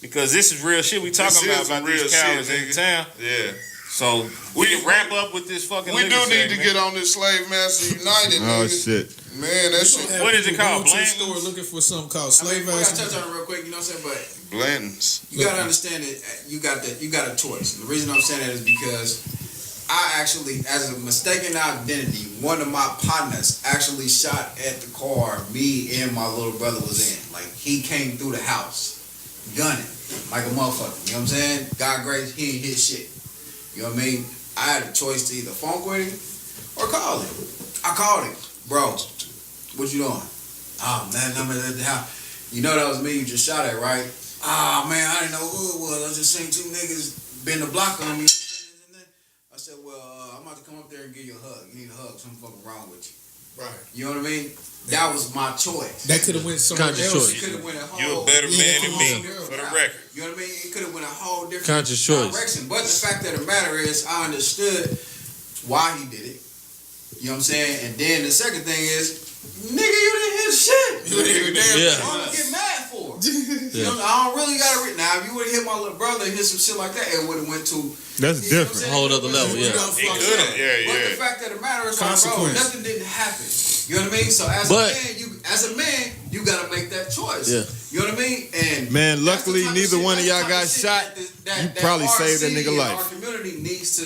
because this is real shit we talking This about is real these cowards shit, in nigga. town. Yeah. So we can wrap up with this fucking. We do liquor need to segment. get on this Slave Master United, Oh nigga. shit. Man, that shit. What is it called? Going to the Bland? store looking for something called I mean, slave we gotta ass. touch on it real quick. You know what I'm saying? But Blandings. you gotta understand that you got a choice. And the reason I'm saying that is because I actually, as a mistaken identity, one of my partners actually shot at the car me and my little brother was in. Like, he came through the house, gunning, like a motherfucker. You know what I'm saying? God grace, he ain't hit shit. You know what I mean? I had a choice to either funk with him or call him. I called him. Bro, what you doing? Oh, man, I'm at the house. You know that was me you just shot at, right? Ah, man, I didn't know who it was. I just seen two niggas bend the block on me. I said, well, I'm about to come up there and give you a hug. You need a hug. Something fucking wrong with you. Right. You know what I mean? That was my choice. That could have went somewhere Conscious else. choice. It could have went a whole You a better man than me, different for the route. record. You know what I mean? It could have went a whole different Conscious choice. direction. But the fact of the matter is, I understood why he did it. You know what I'm saying? And then the second thing is, nigga, you didn't hit shit. You didn't damn. Yeah. What I'm gonna get mad for? You know, I don't really gotta. Now, if you would have hit my little brother and hit some shit like that, it would have went to. That's You know what I'm different. saying? Whole other level, yeah. He could've, yeah. But the fact of the matter is, like, bro, Consequence. nothing didn't happen. You know what I mean? So as a man, you gotta make that choice. Yeah. You know what I mean? And Man, that's the luckily type neither shit- one of that's the y'all type got shit shot. that You probably our saved that city nigga and life. Our community needs to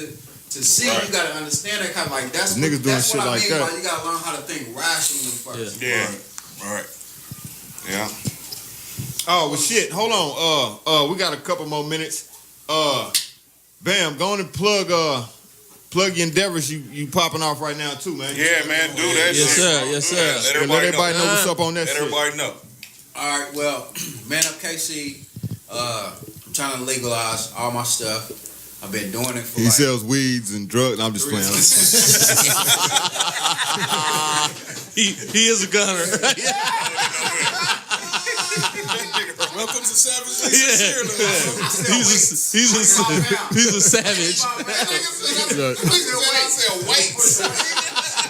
see. You gotta understand that kind of like that's Niggas doing that's shit what I like mean that. by you gotta learn how to think rationally first. Yeah. All right. Yeah. Oh well, shit. Hold on. We got a couple more minutes. Bam, go on and plug your endeavors. You popping off right now too, man. Yeah, man, do that Yes, shit. sir. Yes, sir. Let everybody know what's up on that Let shit. everybody know. All right, well, Man Up KC, I'm trying to legalize all my stuff. I've been doing it for He sells weeds and drugs. I'm just playing. He is a gunner. Welcome a savage. He's a savage. I said wait.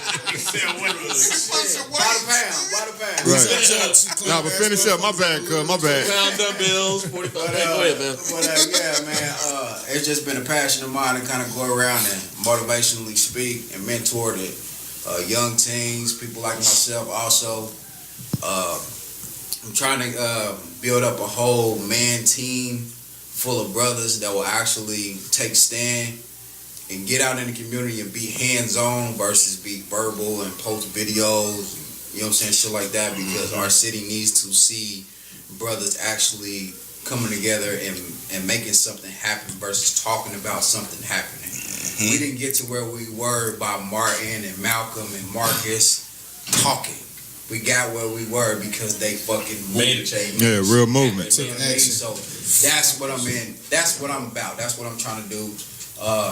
By the pound. Right. Nah, but finish up. My bad, cuz. My bad. Pound dumbbells, 45. Go ahead, man. Yeah, man. It's just been a passion of mine to kind of go around and motivationally speak and mentor the young teens, people like myself. Also, I'm trying to build up a whole man team full of brothers that will actually take stand and get out in the community and be hands-on versus be verbal and post videos, you know what I'm saying, shit like that, because our city needs to see brothers actually coming together and making something happen versus talking about something happening. We didn't get to where we were by Martin and Malcolm and Marcus talking. We got where we were because they fucking moved. Yeah, real movement. So that's what I'm in. That's what I'm about. That's what I'm trying to do. I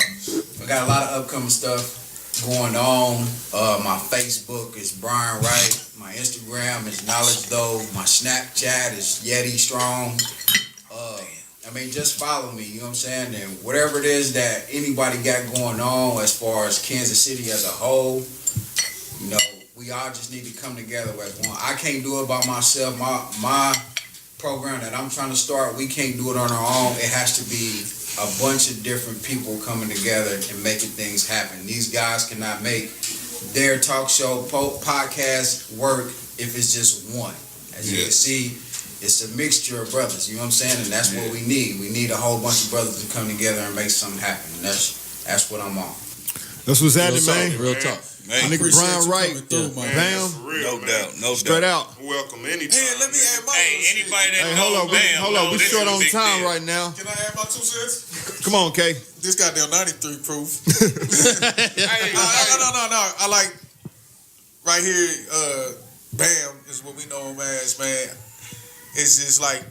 got a lot of upcoming stuff going on. My Facebook is Brian Wright. My Instagram is Knowledge Though. My Snapchat is Yeti Strong. Just follow me, you know what I'm saying? And whatever it is that anybody got going on as far as Kansas City as a whole, you know, we all just need to come together as one. I can't do it by myself. My program that I'm trying to start, we can't do it on our own. It has to be a bunch of different people coming together and making things happen. These guys cannot make their talk show, podcast work if it's just one. As you can see, it's a mixture of brothers, you know what I'm saying? And that's what we need. We need a whole bunch of brothers to come together and make something happen. And that's what I'm on. That's what's happening, man. Real talk. Man, nigga Brian Wright, Bam, No doubt. straight out. Welcome anytime. Hey, let me add my Anybody that Hold on, we short on time right now. Can I add my 2 cents? Come on, Kay. This goddamn 93 proof. Hey, No. I like right here. Bam is what we know him as, man. It's just like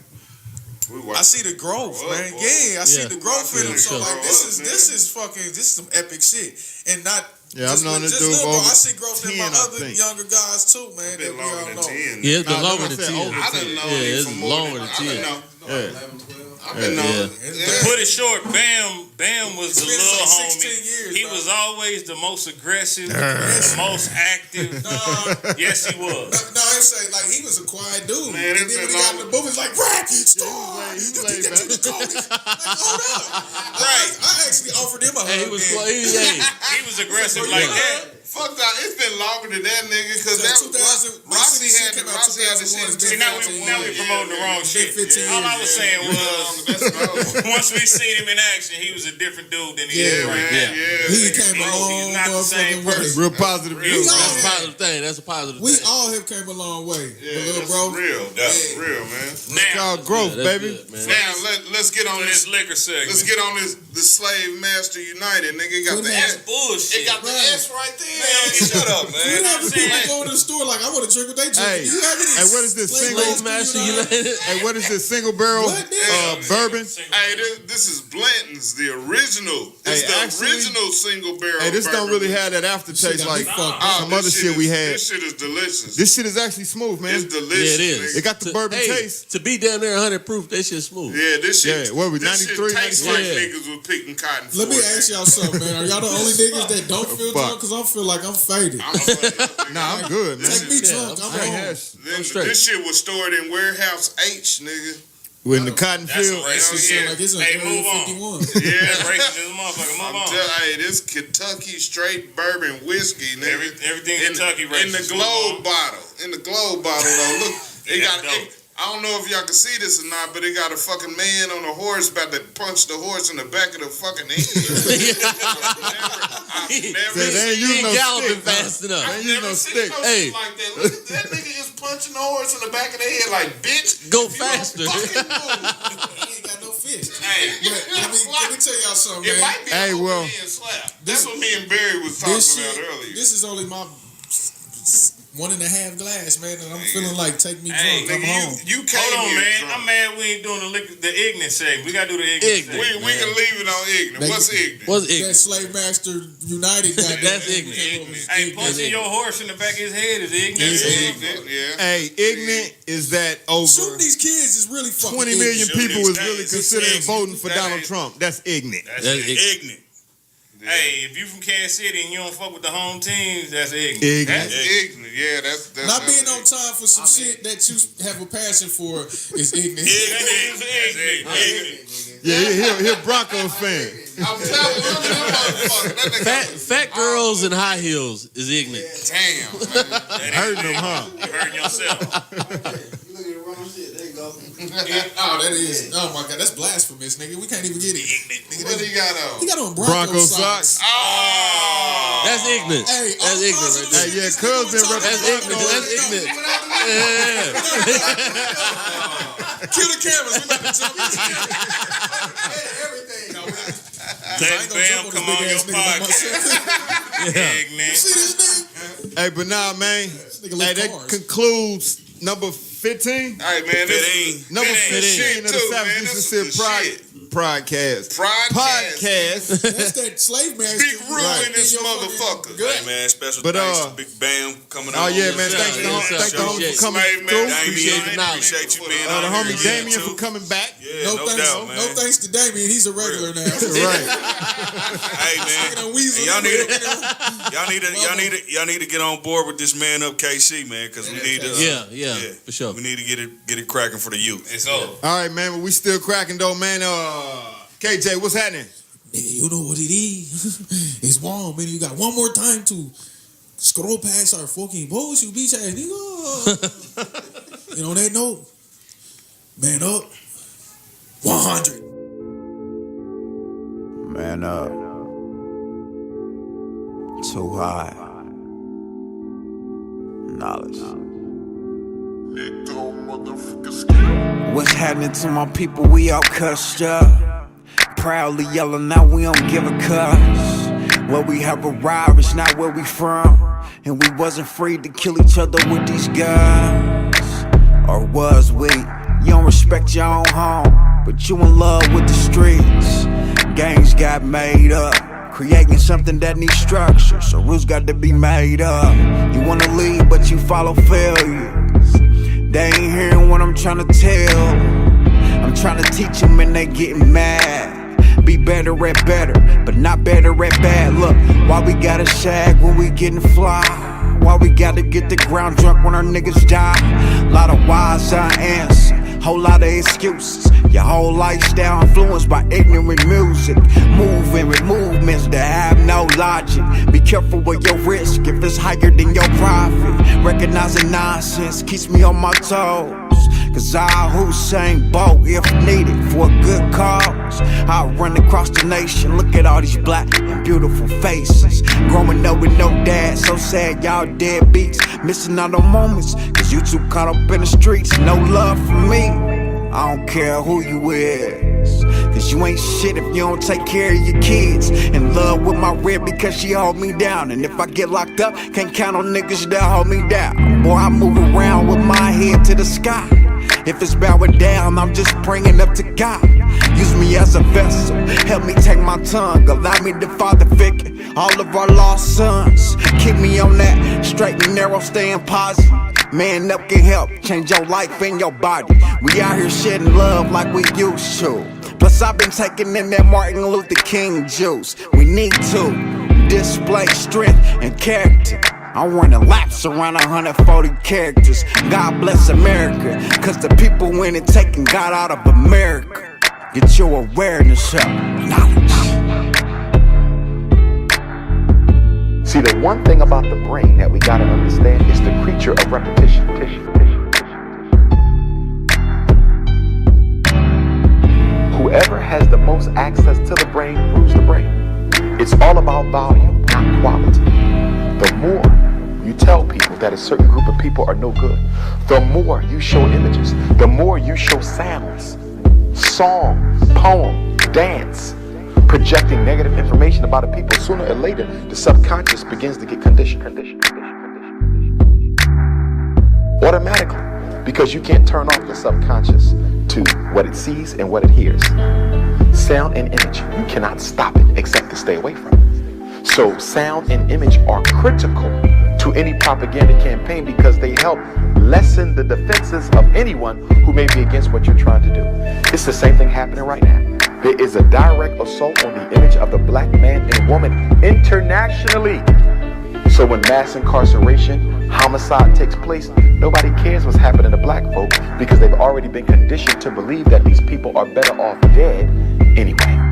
I see the growth, man. I see the growth in him. So like this is some epic shit, and not. Yeah, I've known this dude bro. over I see growth 10, in my other I think. younger guys too, man. Been That we all longer know. than 10. Yeah, it's been Nah, longer I than said 10. over I done known Yeah, him it's for more longer than than 10. Yeah. I've been knowing. To put it short, Bam was the It's been little like 16 homie. years, He bro. was always the most aggressive, the most active. Yes, he was. No, I say like he was a quiet dude. Man, And it's then when been he got in the booth, it's like, Rack, stop. he You was think laid that you the coldest? Like, hold up. Right. I actually offered him a hug. Hey, he was then. He was aggressive like that. Fuck that. It's been longer than that nigga because that 2000 Rossi had came the out Rossi had the 2001. shit. See, now we promoting the wrong shit. 15 All I was saying That's was, once we seen him in action, he was a different dude than he is right now. He came a long He's not the same motherfucking way. person. Real positive view. That's a positive thing. That's a positive We thing. all have came a long way. Yeah, But little that's bro, real. That's real, man. Now, Called growth, Yeah, that's baby. good, man. Now let's get on on this. this liquor segment. Let's get on the Slave Master United, nigga. It got the That's S. bullshit. It got the S right there. Man, shut up, we man. have the people go to the store like, I want to drink what they drink. Hey, You have any hey, what is this Slave single Master Master United. Hey, what is this single barrel What, nigga? bourbon? Hey, this is Blanton's, the original. It's Hey, the actually- original single barrel. Hey, this don't bourbon. really have that aftertaste got me like fucked Oh, some this other shit shit we is- had. This shit is delicious. This shit is actually smooth, man. It's delicious. Yeah, it is. nigga. It got the bourbon taste. To be down there 100 proof, that shit's smooth. Yeah, this shit. Yeah, what we, this 93, shit tastes 94? like Yeah. niggas was picking cotton. Let me for it. ask y'all something, man. Are y'all the only niggas that don't feel Fuck. drunk? Because I feel like I'm faded. I'm like, Nah, I'm good, man. Take me Yeah, drunk. I'm I'm I ain't home. had this shit was stored in warehouse H, nigga. We're in the cotton That's field. a racist It shit. sound like it's an Hey, area move on. 51. Yeah. That's racist as a motherfucker. Move on. Hey, this Kentucky straight bourbon whiskey, nigga. Everything in, Kentucky in racist. the Move globe on. bottle. In the globe bottle though. Look, it Yeah, got. dope. I don't know if y'all can see this or not, but it got a fucking man on a horse about to punch the horse in the back of the fucking head. I've never Said they ain't He use ain't no galloping stick, fast enough. They ain't use no seen stick. no Hey. shit like that. Look at that nigga is punching the horse in the back of the head like, bitch. Go you don't faster. fucking move. He ain't got no fish. Hey, But let me tell y'all something, it man. might be Hey, an well, slap. That's what me and Barry was talking This about shit, earlier. this is only my 1.5 glass, man, and I'm feeling like take me Hey, drunk. I'm home. You came Hold on, here man. drunk. I'm mad we ain't doing the ignorant segment. We gotta do the ignorant segment. We can leave it on ignorant. What's ignorant? What's That ignorant? Slave Master United got That's ignorant. Hey, punching your horse in the back of his head is ignorant. It's ignorant, yeah. Hey, ignorant is that over Shooting these kids is really fucking 20 million ignorant. people is really considering voting for Donald Trump. That's ignorant. That's That's ignorant. Hey, if you from Kansas City and you don't fuck with the home teams, that's ignorant. Ignorant. That's ignorant. Yeah, that's Not being on time for some shit that you have a passion for is ignorant. Yeah, he a Broncos fan. I'm telling you, look at that motherfucker. Fat girls in high heels is ignorant. Damn, man. Hurting them, huh? You hurting yourself. You look at the wrong shit. There you go. Oh, that is. Oh my God, that's blasphemous, nigga. We can't even get it. Nigga, What he got on? he got on Bronco socks. socks. Oh! That's ignorant. Hey, That's ignorant right there. Hey, yeah, Cuz been That's ignorant. That's ignorant. Yeah. Kill the cameras. We about to jump into Everything. Let Bam come on your podcast. Ignorant. See this nigga? Hey, but nah, man. nigga Hey, lift that cars. concludes number 15. Hey, man, this Number it ain't 15 shit of the too, Savage man. Lisa This Said is the shit. Podcast. Podcast. That's that slave man. Big Rue in this motherfucker. Hey, man, special But, thanks to Big Bam coming Oh, on. yeah, man. Yes, Thanks sir. to Yes, sir. thank the homie for coming Slave man. through. Appreciate the knowledge. Appreciate you being The on homie here. Damien for coming back. Yeah, No thanks to Damien. He's a regular now. Right. Hey, man. Fucking Weasel. Y'all need to get on board with this man up KC, man, because we need to. Yeah, for sure. We need to get it cracking for the youth. It's over. All right, man. But we still cracking, though, man. KJ, what's happening? Nigga, you know what it is? It's warm, man. You got one more time to scroll past our fucking balls, you bitch ass nigga. And on that note, man up. 100. Man up. Too high. Knowledge. What's happening to my people? We all cussed up. Proudly yelling out, we don't give a cuss. Where we have arrived is not where we from. And we wasn't free to kill each other with these guns. Or was we? You don't respect your own home, but you in love with the streets. Gangs got made up, creating something that needs structure, so rules got to be made up. You wanna lead, but you follow failures. They ain't hearing what I'm trying to tell. I'm trying to teach them and they getting mad. Be better at better, but not better at bad. Look, why we gotta shag when we getting fly? Why we gotta get the ground drunk when our niggas die? Lot of whys I answer, whole lot of excuses. Your whole lifestyle influenced by ignorant music. Moving with movements that have no logic. Be careful with your risk if it's higher than your profit. Recognizing nonsense keeps me on my toes. Cause I'll Hussein Bolt if needed for a good cause. I'll run across the nation, look at all these black and beautiful faces. Growing up with no dad, so sad y'all deadbeats. Missing out on moments, cause you too caught up in the streets. No love for me, I don't care who you is. Cause you ain't shit if you don't take care of your kids. In love with my rib because she hold me down. And if I get locked up, can't count on niggas that hold me down. Boy, I move around with my head to the sky. If it's bowing down, I'm just praying up to God. Use me as a vessel, help me take my tongue. Allow me to father figure all of our lost sons. Keep me on that straight and narrow, staying positive. Man up can help change your life and your body. We out here shedding love like we used to. Plus I've been taking in that Martin Luther King juice. We need to display strength and character. I'm running laps around 140 characters. God bless America, cause the people went and taking God out of America. Get your awareness up, knowledge. See, the one thing about the brain that we gotta understand is the creature of repetition. Whoever has the most access to the brain rules the brain. It's all about volume, not quality. The more you tell people that a certain group of people are no good, the more you show images, the more you show sounds, song, poem, dance, projecting negative information about a people, sooner or later, the subconscious begins to get conditioned. automatically, because you can't turn off the subconscious to what it sees and what it hears. Sound and image, you cannot stop it except to stay away from it. So sound and image are critical to any propaganda campaign because they help lessen the defenses of anyone who may be against what you're trying to do. It's the same thing happening right now. There is a direct assault on the image of the black man and woman internationally. So when mass incarceration, homicide takes place, nobody cares what's happening to black folk because they've already been conditioned to believe that these people are better off dead anyway.